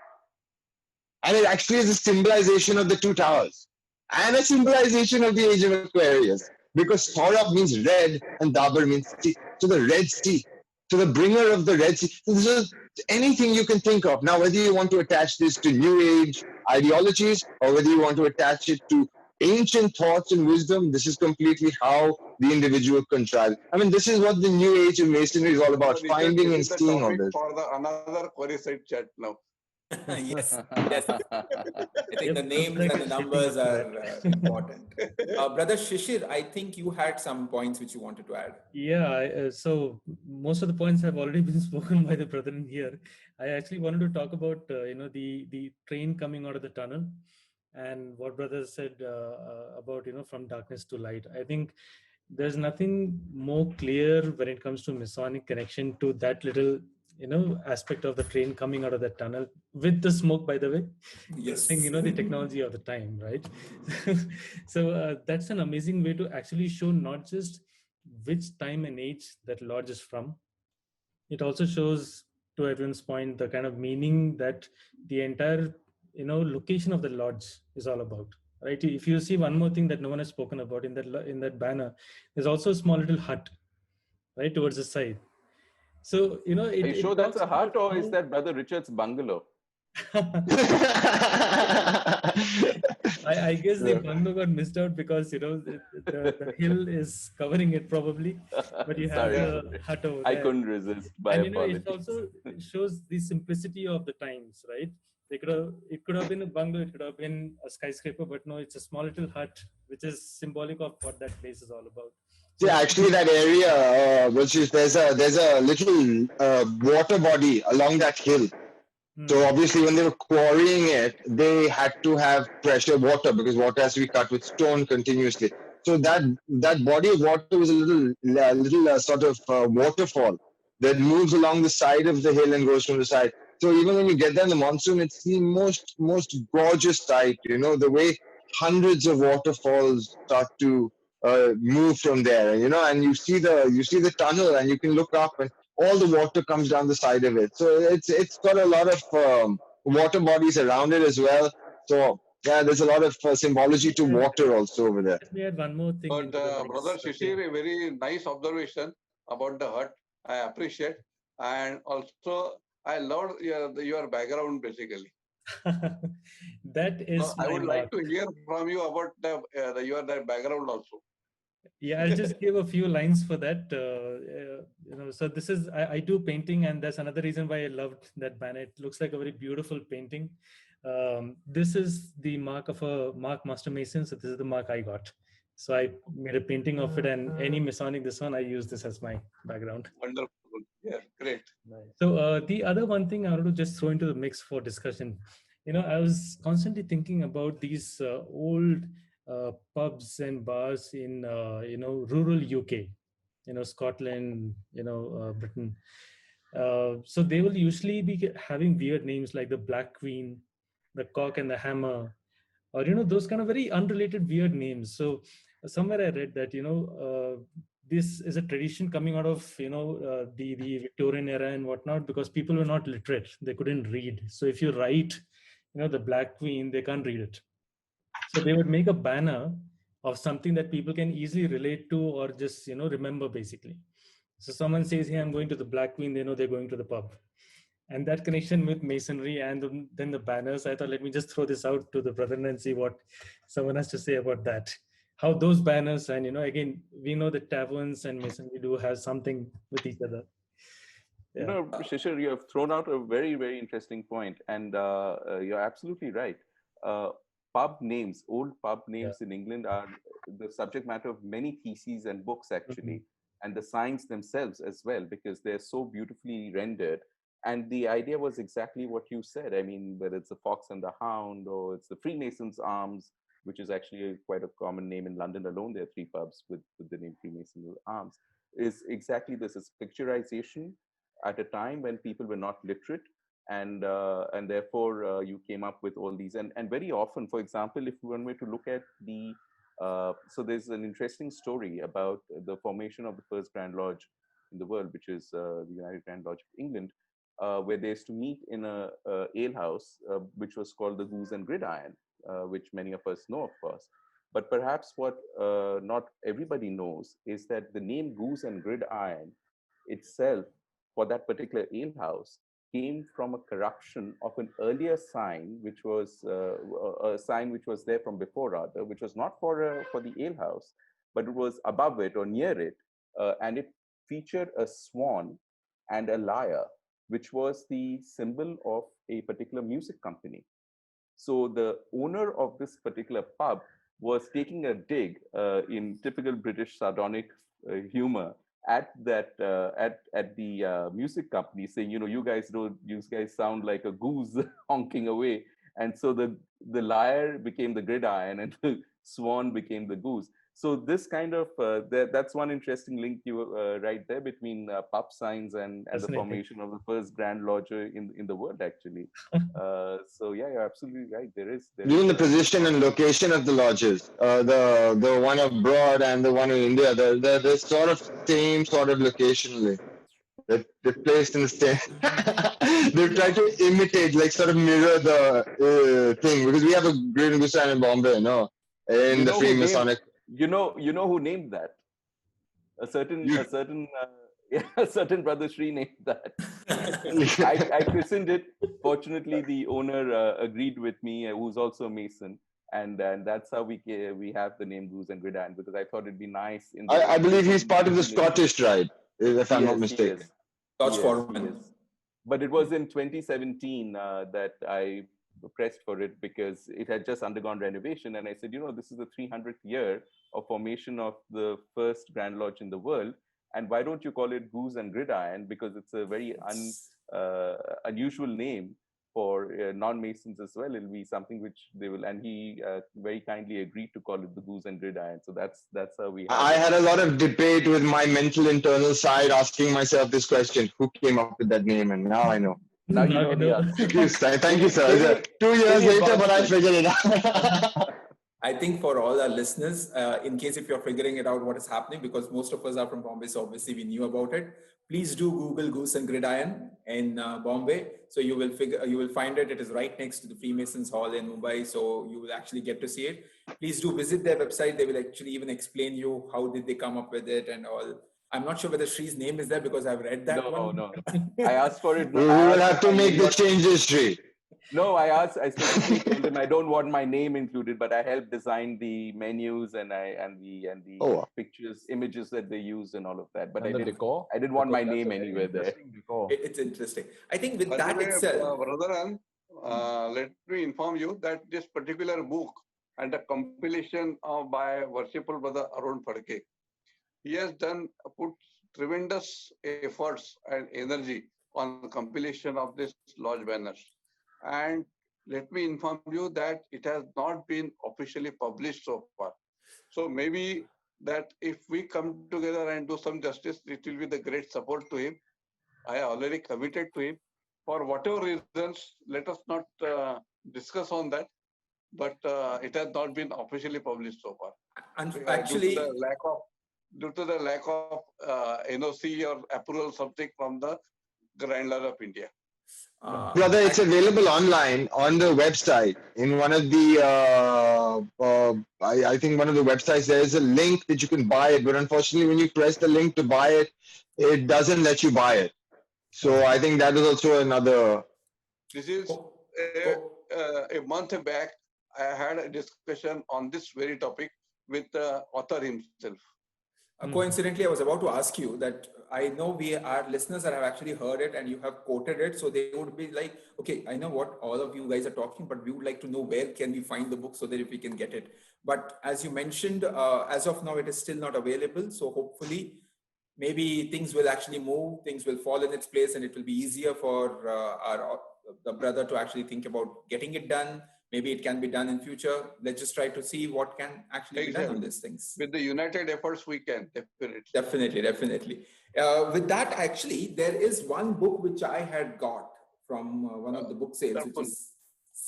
And it actually is a symbolization of the two towers and a symbolization of the age of Aquarius, because Saurabh means red and Dabur means sea. So the Red Sea, so the bringer of the Red Sea. So this is anything you can think of. Now, whether you want to attach this to New Age ideologies or whether you want to attach it to ancient thoughts and wisdom, this is completely how the individual contrives. I mean, this is what the New Age of Masonry is all about, finding and seeing all this. For another query side chat now. Yes. I think the names and the numbers are important. Brother Shishir, I think you had some points which you wanted to add. Yeah, so most of the points have already been spoken by the brethren here. I actually wanted to talk about the train coming out of the tunnel, and what brother said about from darkness to light. I think there's nothing more clear when it comes to Masonic connection to that little aspect of the train coming out of that tunnel with the smoke, by the way. Yes. Saying, the technology of the time, right? So that's an amazing way to actually show not just which time and age that lodge is from. It also shows, to everyone's point, the kind of meaning that the entire location of the lodge is all about, right? If you see one more thing that no one has spoken about in that banner, there's also a small little hut right towards the side. So Are you sure it that's talks a hut, about or is how that Brother Richard's bungalow? I guess the Yeah. bungalow got missed out because the hill is covering it probably, but you have Sorry, the sorry. hut over I there. couldn't resist. My And it apologies. also shows the simplicity of the times, right? It could have been a bungalow, it could have been a skyscraper, but no, it's a small little hut, which is symbolic of what that place is all about. So Yeah, actually, that area, which is there's a little water body along that hill. So obviously, when they were quarrying it, they had to have pressure water because water has to be cut with stone continuously. So that body of water was a little sort of waterfall that moves along the side of the hill and goes from the side. So even when you get there in the monsoon, it's the most gorgeous sight. The way hundreds of waterfalls start to move from there. And you see the tunnel, and you can look up, and all the water comes down the side of it. So it's got a lot of water bodies around it as well. So yeah, there's a lot of symbology to water also over there. let me add one more thing But into the Brother mix. Shishir, a very nice observation about the hut. I appreciate, and also I love your background basically. That So is I my would like mark. to hear from you about your that background also. Yeah, I'll just give a few lines for that. So this is I do painting, and that's another reason why I loved that banner. It looks like a very beautiful painting. This is the mark of a mark master mason. So this is the mark I got. So I made a painting of it, and any Masonic this one, I use this as my background. Wonderful. Yes, great. So the other one thing I want to just throw into the mix for discussion, I was constantly thinking about these old pubs and bars in rural UK, Scotland, Britain. So they will usually be having weird names like the Black Queen, the Cock and the Hammer, or those kind of very unrelated weird names. So somewhere I read that this is a tradition coming out of the Victorian era and whatnot, because people were not literate, they couldn't read. So if you write the Black Queen, they can't read it. So they would make a banner of something that people can easily relate to or just remember basically. So someone says, hey, I'm going to the Black Queen, they know they're going to the pub. And that connection with masonry and then the banners, I thought, let me just throw this out to the brethren and see what someone has to say about that. How those banners, and again, we know that taverns and masonry do have something with each other. Yeah. Shishir, you have thrown out a very, very interesting point, and you're absolutely right. Pub names, old pub names in England are the subject matter of many theses and books, actually, and the signs themselves as well, because they're so beautifully rendered. And the idea was exactly what you said. I mean, whether it's the Fox and the Hound, or it's the Freemasons' Arms, which is actually quite a common name in London alone. There are 3 pubs with the name Freemasons' Arms. Is exactly this: is picturization at a time when people were not literate, and therefore you came up with all these. And very often, for example, if one were to look at the so there's an interesting story about the formation of the first Grand Lodge in the world, which is the United Grand Lodge of England, where they used to meet in a ale house, which was called the Goose and Gridiron, which many of us know, of course. But perhaps what not everybody knows is that the name Goose and Gridiron itself, for that particular ale house, came from a corruption of an earlier sign, which was a sign which was there from before, rather, which was not for the ale house, but it was above it or near it, and it featured a swan and a lyre, which was the symbol of a particular music company. So the owner of this particular pub was taking a dig in typical British sardonic humor at that at the music company, saying, you guys sound like a goose honking away. And so the lyre became the gridiron, and the swan became the goose. So this kind of that's one interesting link you right there between pub signs and the Fascinating. formation of the first Grand Lodge in the world, actually. So yeah, you're absolutely right. There is Even the position and location of the lodges, the one abroad and the one in India, they're sort of same sort of locationally. They're placed in the same. They've tried to imitate, like sort of mirror the thing, because we have a great Gustan in Bombay, no, in You the know who named Freemasonic. you know who named that? A certain yeah, a certain brother Sri named that. I christened it. Fortunately, the owner agreed with me, who's also a Mason, and that's how we have the name Goose and Gridiron, because I thought it'd be nice in the I believe he's part of the Mason name. Scottish tribe, if I'm not He mistaken. is. Lodge He Foreman. is. But it was in 2017 that I pressed for it, because it had just undergone renovation, and I said, this is the 300th year of formation of the first Grand Lodge in the world, and why don't you call it Goose and Gridiron, because it's a very unusual name for non-Masons as well. It'll be something which they will, and he very kindly agreed to call it the Goose and Gridiron. So that's how we have I it. had a lot of debate with my mental internal side, asking myself this question: who came up with that name? And now I know. Now you know the answer. Thank you, sir. 2 years later, but I figured it out. I think for all our listeners, in case if you're figuring it out what is happening, because most of us are from Bombay, so obviously we knew about it. Please do Google Goose and Gridiron in Bombay. So you will find it. It is right next to the Freemasons Hall in Mumbai. So you will actually get to see it. Please do visit their website. They will actually even explain you how did they come up with it and all. I'm not sure whether Shree's name is there, because I've read that one. No. I asked for it. We will have to make the changes, Shree. No, I specifically told him I don't want my name included, but I helped design the menus and the pictures, images that they used and all of that. But I didn't want my name anywhere there. It's interesting. I think with that way, itself, Brother Anand, let me inform you that this particular book and the compilation by Worshipful Brother Arun Phadke, he has put tremendous efforts and energy on the compilation of this lodge banners. And let me inform you that it has not been officially published so far. So maybe that if we come together and do some justice, it will be the great support to him. I already committed to him. For whatever reasons, let us not discuss on that. But it has not been officially published so far. And actually, due to the lack of NOC or approval something from the Grand Lodge of India. Brother, it's available online on the website. In one of the, I think one of the websites, there is a link that you can buy it. But unfortunately, when you press the link to buy it, it doesn't let you buy it. So I think that is also another. This is a month back. I had a discussion on this very topic with the author himself. Coincidentally, I was about to ask you that I know our listeners that have actually heard it and you have quoted it. So they would be like, okay, I know what all of you guys are talking, but we would like to know where can we find the book so that if we can get it. But as you mentioned, as of now, it is still not available. So hopefully, maybe things will actually move, things will fall in its place, and it will be easier for the brother to actually think about getting it done. Maybe it can be done in future. Let's just try to see what can actually be done on these things. With the united efforts, we can, definitely. Definitely. With that, actually, there is one book which I had got from one of the book sales, which is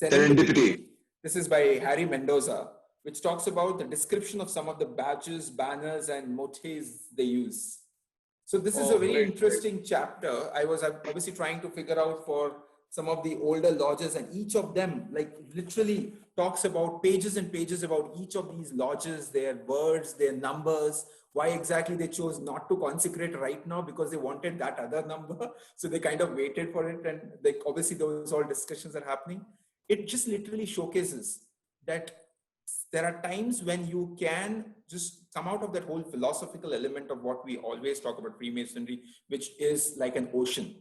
Serendipity. This is by Harry Mendoza, which talks about the description of some of the badges, banners, and motifs they use. So this is a very interesting chapter. I was obviously trying to figure out for some of the older lodges, and each of them like literally talks about pages and pages about each of these lodges, their words, their numbers, why exactly they chose not to consecrate right now because they wanted that other number. So they kind of waited for it. And like, obviously those all discussions are happening. It just literally showcases that there are times when you can just come out of that whole philosophical element of what we always talk about Freemasonry, which is like an ocean,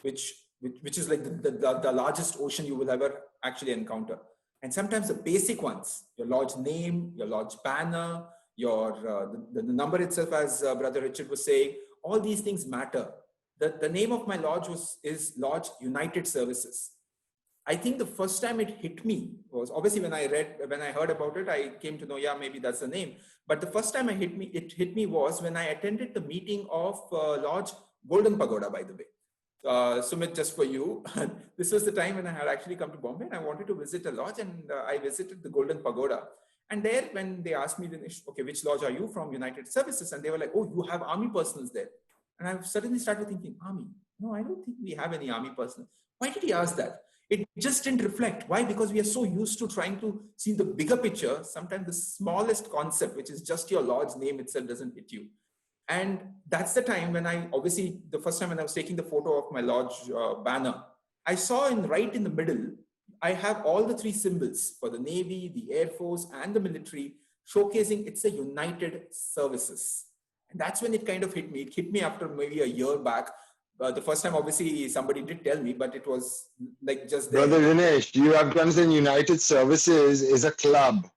which is like the largest ocean you will ever actually encounter. And sometimes the basic ones, your lodge name, your lodge banner, your the number itself, as Brother Richard was saying, all these things matter. The name of my lodge is Lodge United Services. I think the first time it hit me was obviously when I heard about it, I came to know, yeah, maybe that's the name. But the first time it hit me was when I attended the meeting of Lodge Golden Pagoda, by the way. Sumit, just for you, this was the time when I had actually come to Bombay and I wanted to visit a lodge, and I visited the Golden Pagoda. And there, when they asked me, okay, which lodge are you from? United Services. And they were like, oh, you have army personals there. And I suddenly started thinking, army? No, I don't think we have any army personnel. Why did he ask that? It just didn't reflect. Why? Because we are so used to trying to see the bigger picture. Sometimes the smallest concept, which is just your lodge name itself, doesn't hit you. And that's the time when the first time when I was taking the photo of my lodge banner, I saw right in the middle, I have all the three symbols for the Navy, the Air Force, and the military, showcasing it's a United Services. And that's when it kind of hit me. It hit me after maybe a year back. The first time, obviously, somebody did tell me, but it was like just there. Brother Dinesh, you have to understand United Services is a club.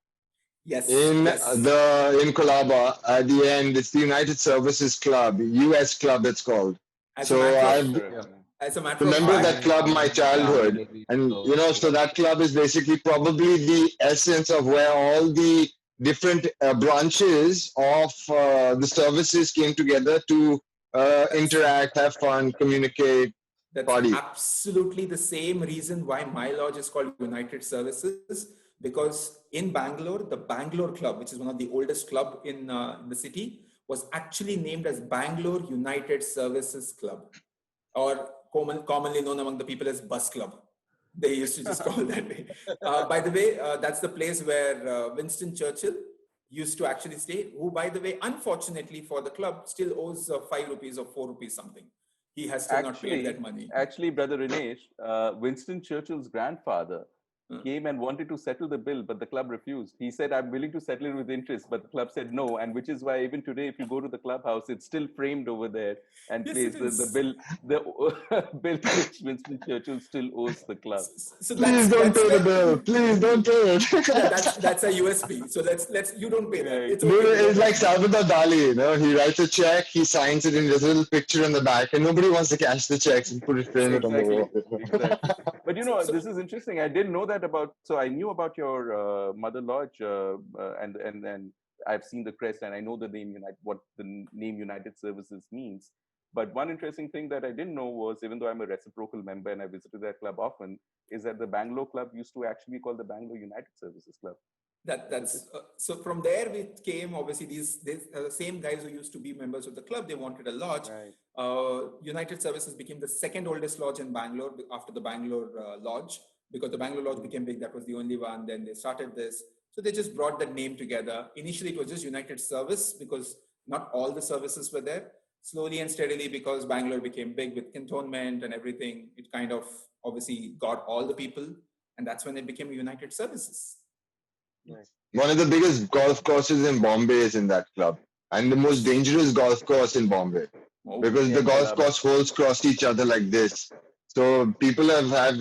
Yes. In Colaba, at the end, it's the United Services Club, US Club it's called. As a member of that club my childhood. And so that club is basically probably the essence of where all the different branches of the services came together to interact, have fun, communicate, party. Absolutely the same reason why my lodge is called United Services, because in Bangalore, the Bangalore Club, which is one of the oldest club in the city, was actually named as Bangalore United Services Club, or commonly known among the people as Bus Club. They used to just call it that way. By the way, that's the place where Winston Churchill used to actually stay, who, by the way, unfortunately for the club, still owes 5 rupees or 4 rupees something. He has still not paid that money. Actually, Brother Rinesh, Winston Churchill's grandfather came and wanted to settle the bill, but the club refused. He said, I'm willing to settle it with interest, but the club said no. And which is why even today, if you go to the clubhouse, it's still framed over there and plays the bill which Winston Churchill still owes the club. So please don't pay the bill. Please don't pay it. That's a USP. So you don't pay that. It's, it's like Salvador Dali, he writes a check, he signs it, and there's a little picture on the back, and nobody wants to cash the checks and frame it on the wall. Exactly. But this is interesting. I didn't know that so I knew about your mother lodge, and I've seen the crest, and I know the name what the name United Services means. But one interesting thing that I didn't know was, even though I'm a reciprocal member and I visited that club often, is that the Bangalore club used to actually be called the Bangalore United Services Club. So from there we came, obviously these the same guys who used to be members of the club, they wanted a lodge. Right. United Services became the second oldest lodge in Bangalore after the Bangalore lodge, because the Bangalore lodge became big. That was the only one. Then they started this. So they just brought that name together. Initially it was just United Service, because not all the services were there. Slowly and steadily, because Bangalore became big with cantonment and everything, it kind of obviously got all the people. And that's when it became United Services. Right. One of the biggest golf courses in Bombay is in that club, and the most dangerous golf course in Bombay, because the golf course holes cross each other like this. So people have had,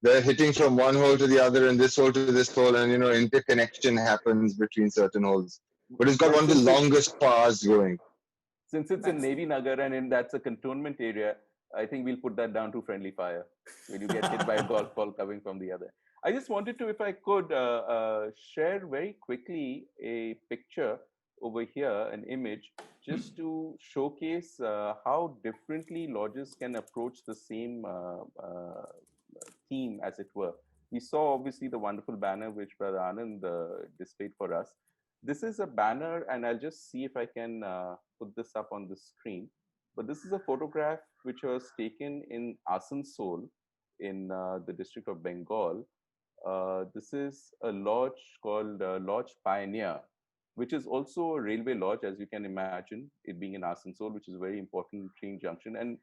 they're hitting from one hole to the other and this hole to this hole, and interconnection happens between certain holes. But it's got one of the longest pars going. Since it's in Navy Nagar and that's a cantonment area, I think we'll put that down to friendly fire when you get hit by a golf ball coming from the other. I just wanted to, if I could, share very quickly a picture over here, an image, just to showcase how differently lodges can approach the same theme, as it were. We saw, obviously, the wonderful banner which Brother Anand displayed for us. This is a banner, and I'll just see if I can put this up on the screen. But this is a photograph which was taken in Asansol in the district of Bengal. This is a lodge called Lodge Pioneer, which is also a railway lodge, as you can imagine, it being in Asansol, which is a very important train junction.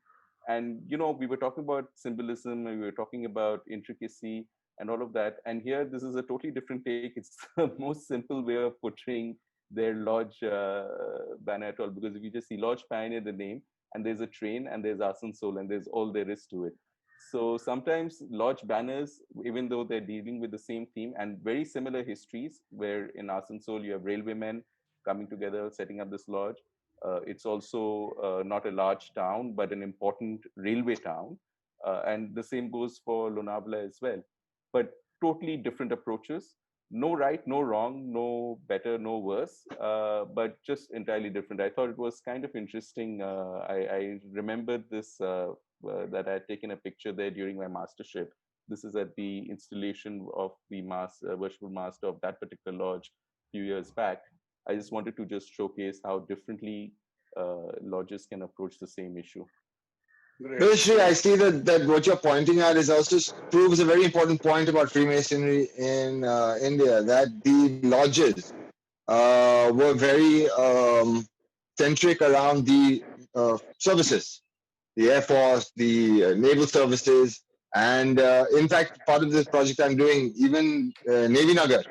And we were talking about symbolism, and we were talking about intricacy and all of that. And here, this is a totally different take. It's the most simple way of portraying their lodge banner at all, because if you just see Lodge Pioneer, the name, and there's a train, and there's Asansol, and there's all there is to it. So sometimes lodge banners, even though they're dealing with the same theme and very similar histories, where in Asansol you have railwaymen coming together, setting up this lodge. It's also not a large town, but an important railway town. and the same goes for Lonavala as well. But totally different approaches. No right, no wrong, no better, no worse, but just entirely different. I thought it was kind of interesting. I remembered this that I had taken a picture there during my mastership. This is at the installation of the worshipful master of that particular lodge a few years back. I just wanted to just showcase how differently lodges can approach the same issue. Well, Shri, I see that what you're pointing at is also proves a very important point about Freemasonry in India, that the lodges were very centric around the services, the Air Force, the naval services, and in fact, part of this project I'm doing, even Navy Nagar,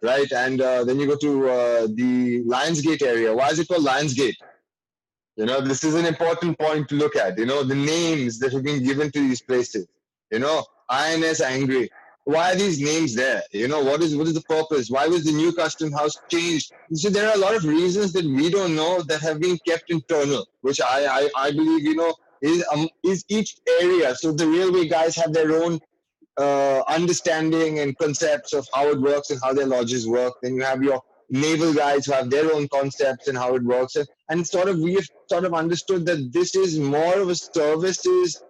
right? And then you go to the Lionsgate area. Why is it called Lionsgate? This is an important point to look at. The names that have been given to these places. INS Angry. Why are these names there? What is the purpose? Why was the new custom house changed? So there are a lot of reasons that we don't know that have been kept internal, which I believe, is each area. So the railway guys have their own understanding and concepts of how it works and how their lodges work. Then you have your naval guys who have their own concepts and how it works. And we have sort of understood that this is more of a services.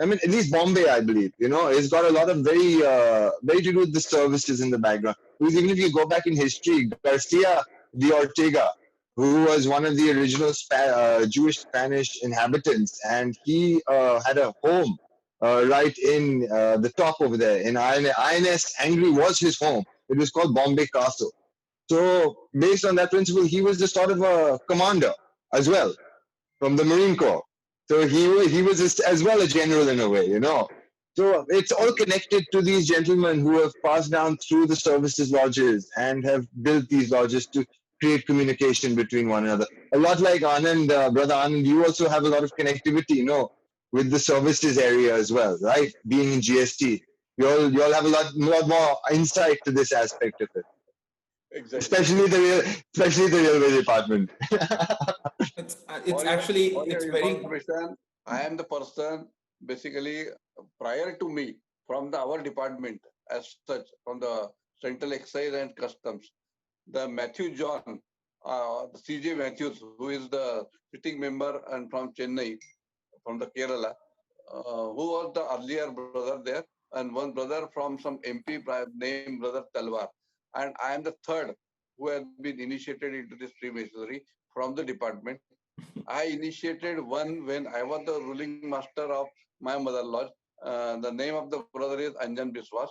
I mean, at least Bombay, I believe, it's got a lot of very to do with the services in the background. Because even if you go back in history, Garcia de Ortega, who was one of the original Jewish Spanish inhabitants, and he had a home right in the top over there. In INS Angry was his home. It was called Bombay Castle. So based on that principle, he was the sort of a commander as well from the Marine Corps. So he was as well a general in a way, So it's all connected to these gentlemen who have passed down through the services lodges and have built these lodges to create communication between one another. A lot like Anand, brother Anand, you also have a lot of connectivity, with the services area as well, right? Being in GST, you all have a lot more insight to this aspect of it. Exactly. Especially the railway department. It's actually for it's your very information, I am the person basically prior to me from our department as such, from the Central Excise and Customs. The Matthew John, the CJ Matthews, who is the sitting member and from Chennai, from the Kerala, who was the earlier brother there, and one brother from some MP named Brother Talwar. And I am the third who has been initiated into this Freemasonry from the department. I initiated one when I was the ruling master of my mother lodge. The name of the brother is Anjan Biswas.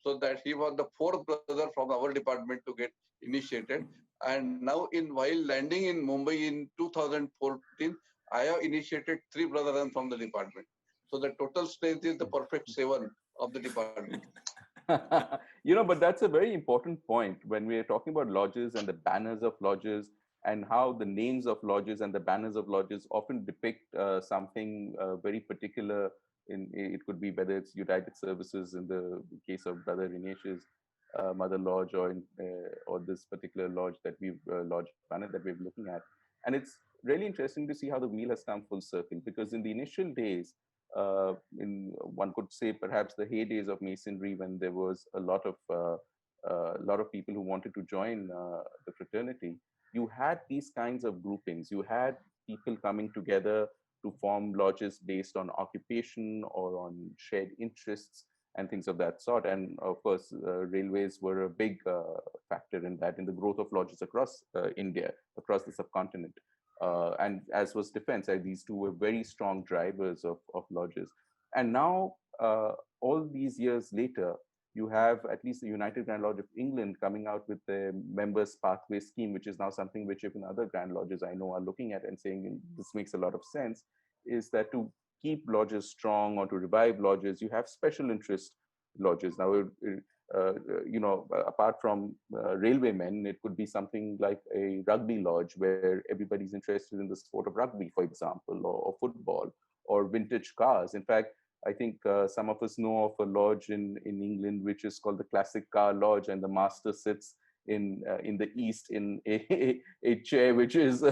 So that he was the fourth brother from our department to get initiated. And now while landing in Mumbai in 2014, I have initiated 3 brothers from the department. So the total strength is the perfect 7 of the department. But that's a very important point when we are talking about lodges and the banners of lodges and how the names of lodges and the banners of lodges often depict something very particular. It could be whether it's United Services in the case of Brother Inesh's Mother Lodge, or this particular lodge that lodge banner that we're looking at. And it's really interesting to see how the wheel has come full circle, because in the initial days, one could say perhaps the heydays of Masonry, when there was a lot of people who wanted to join the fraternity, you had these kinds of groupings. You had people coming together to form lodges based on occupation or on shared interests and things of that sort. And of course, railways were a big factor in that, in the growth of lodges across India, across the subcontinent. And as was defense, these two were very strong drivers of lodges. And now, all these years later, you have at least the United Grand Lodge of England coming out with the members pathway scheme, which is now something which even other Grand Lodges I know are looking at and saying this makes a lot of sense, is that to keep lodges strong or to revive lodges, you have special interest lodges. Now, apart from railwaymen, it could be something like a rugby lodge where everybody's interested in the sport of rugby, for example, or football, or vintage cars. In fact, I think some of us know of a lodge in England which is called the Classic Car Lodge, and the master sits in the east in a chair which is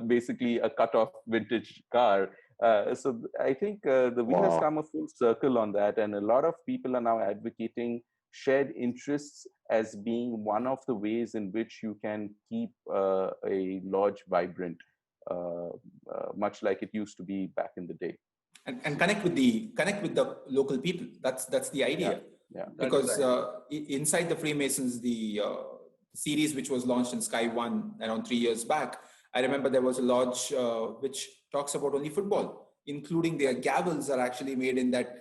basically a cut-off vintage car. I think the wheel has Wow. come a full circle on that, and a lot of people are now advocating shared interests as being one of the ways in which you can keep a lodge vibrant, much like it used to be back in the day. And connect with the local people. That's the idea. Yeah. Because inside the Freemasons, the series which was launched in Sky One around 3 years back, I remember there was a lodge which talks about only football, including their gavels are actually made in that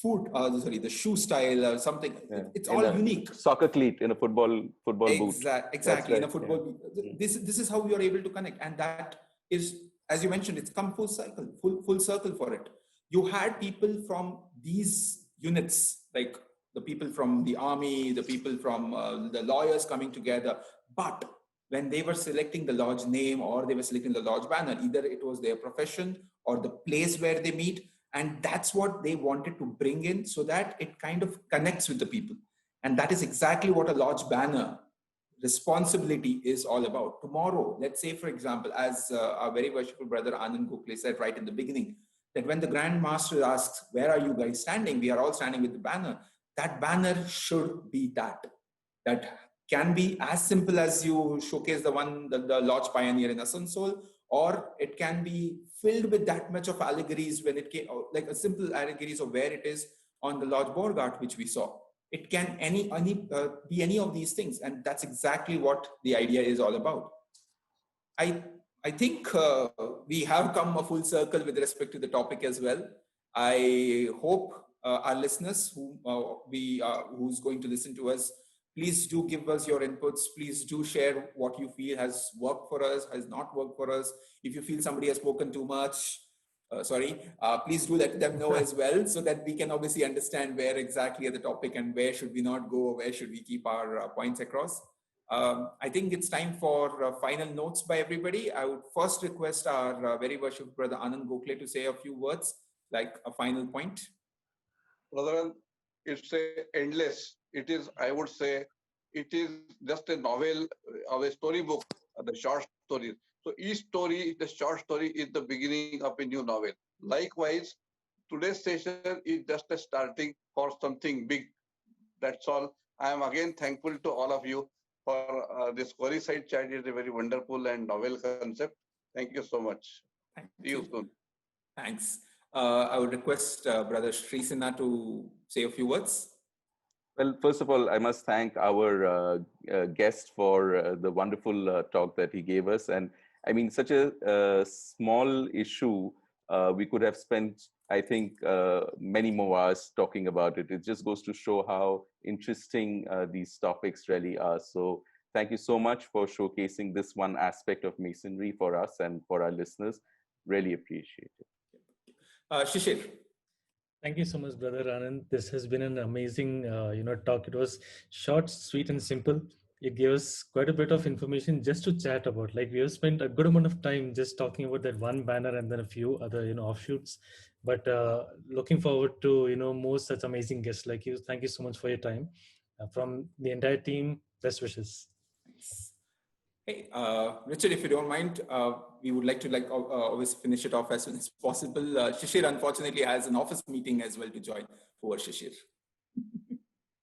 the shoe style or something. It's all unique. Soccer cleat in a football boot. Exactly. In a football boot. This is how we are able to connect, and that is, as you mentioned, it's come full circle for it. You had people from these units, like the people from the army, the people from the lawyers coming together. But when they were selecting the lodge name or they were selecting the lodge banner, either it was their profession or the place where they meet. And that's what they wanted to bring in so that it kind of connects with the people. And that is exactly what a lodge banner responsibility is all about. Tomorrow, let's say, for example, as our very worshipful brother Anand Gokhale said right in the beginning, that when the Grand Master asks, where are you guys standing? We are all standing with the banner. That banner should be that. That can be as simple as you showcase the Lodge Pioneer in Asansol, or it can be filled with that much of allegories when it came, like a simple allegories of where it is on the Lodge Borgart, which we saw. It can be any of these things. And that's exactly what the idea is all about. I think we have come a full circle with respect to the topic as well. I hope our listeners who's going to listen to us, please do give us your inputs. Please do share what you feel has worked for us, has not worked for us. If you feel somebody has spoken too much, please do let them know as well, so that we can obviously understand where exactly are the topic and where should we not go, or where should we keep our points across. I think it's time for final notes by everybody. I would first request our very worshipful brother Anand Gokhale to say a few words, like a final point. Brother, it's endless. It is, I would say, it is just a novel or a storybook, the short stories. So each story, the short story, is the beginning of a new novel. Likewise, today's session is just a starting for something big. That's all. I am again thankful to all of you for this Quarry side chat. Is a very wonderful and novel concept. Thank you so much. See you soon. Thanks. I would request Brother Sri Sinha to say a few words. Well, first of all, I must thank our guest for the wonderful talk that he gave us. And I mean, such a small issue, we could have spent, I think, many more hours talking about it. It just goes to show how interesting these topics really are. So thank you so much for showcasing this one aspect of Masonry for us and for our listeners. Really appreciate it. Shishir. Thank you so much, Brother Anand. This has been an amazing, talk. It was short, sweet, and simple. It gave us quite a bit of information just to chat about. Like, we have spent a good amount of time just talking about that one banner and then a few other, offshoots. But looking forward to, more such amazing guests like you. Thank you so much for your time. From the entire team, best wishes. Thanks. Hey, Richard, if you don't mind, we would like to always finish it off as soon as possible. Shishir unfortunately has an office meeting as well to join. Over, Shishir.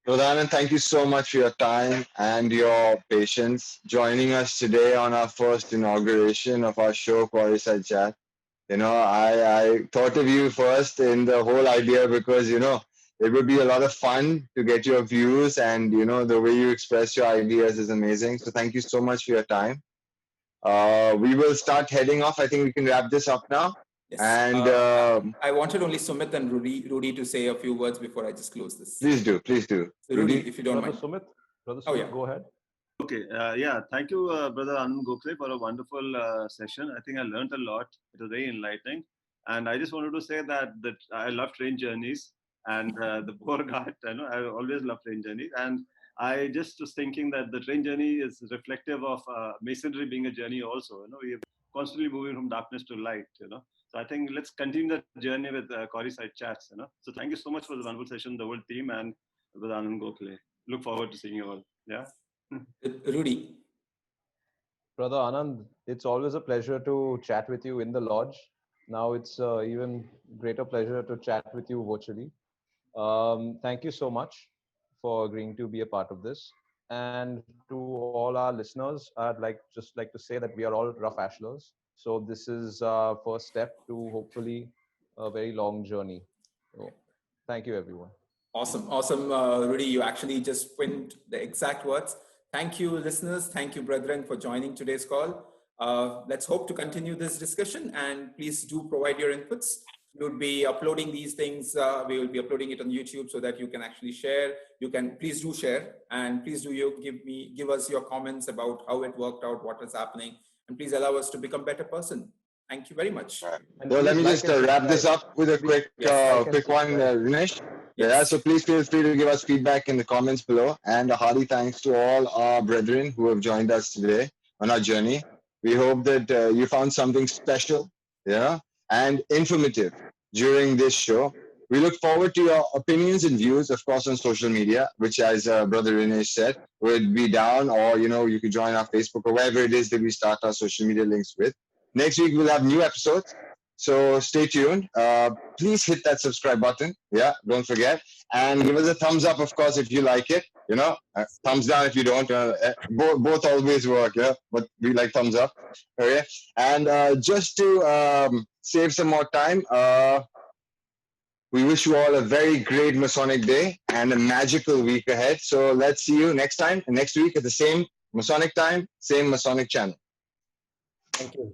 Brother Anand, thank you so much for your time and your patience joining us today on our first inauguration of our show, Quarryside Chat. I thought of you first in the whole idea because, it would be a lot of fun to get your views, and, the way you express your ideas is amazing. So thank you so much for your time. We will start heading off. I think we can wrap this up now. Yes. And I wanted only Sumit and Rudy to say a few words before I just close this. Please do. So Rudy, if you don't mind. Brother Sumit, go ahead. Okay. Thank you, Brother Anand Gokhale, for a wonderful session. I think I learned a lot. It was very enlightening. And I just wanted to say that I love train journeys and the Borghat, I always love train journeys. And I just was thinking that the train journey is reflective of Masonry being a journey also. We are constantly moving from darkness to light, So I think let's continue the journey with Quarryside Chats, So thank you so much for the wonderful session, the whole team, and with Anand Gokhale. Look forward to seeing you all. Yeah. Rudy. Brother Anand, it's always a pleasure to chat with you in the lodge. Now it's even greater pleasure to chat with you virtually. Thank you so much for agreeing to be a part of this. And to all our listeners, I'd just like to say that we are all rough ashlers. So this is our first step to hopefully a very long journey. So thank you, everyone. Awesome. Awesome, Rudy. You actually just pinned the exact words. Thank you, listeners. Thank you, brethren, for joining today's call. Let's hope to continue this discussion, and please do provide your inputs. We would be uploading these things. We will be uploading it on YouTube so that you can actually share. You can please do share, and please do give us your comments about how it worked out, what is happening, and please allow us to become a better person. Thank you very much. So let me just wrap this up with a quick one, Vinesh. Yeah, so please feel free to give us feedback in the comments below. And a hearty thanks to all our brethren who have joined us today on our journey. We hope that you found something special, and informative during this show. We look forward to your opinions and views, of course, on social media, which, as Brother Vinesh said, would be down, or you could join our Facebook or wherever it is that we start our social media links with. Next week we'll have new episodes. So stay tuned. Please hit that subscribe button. Yeah, don't forget. And give us a thumbs up, of course, if you like it. Thumbs down if you don't. Both always work, but we like thumbs up. Okay. And just to save some more time, we wish you all a very great Masonic day and a magical week ahead. So let's see you next week at the same Masonic time, same Masonic channel. Thank you.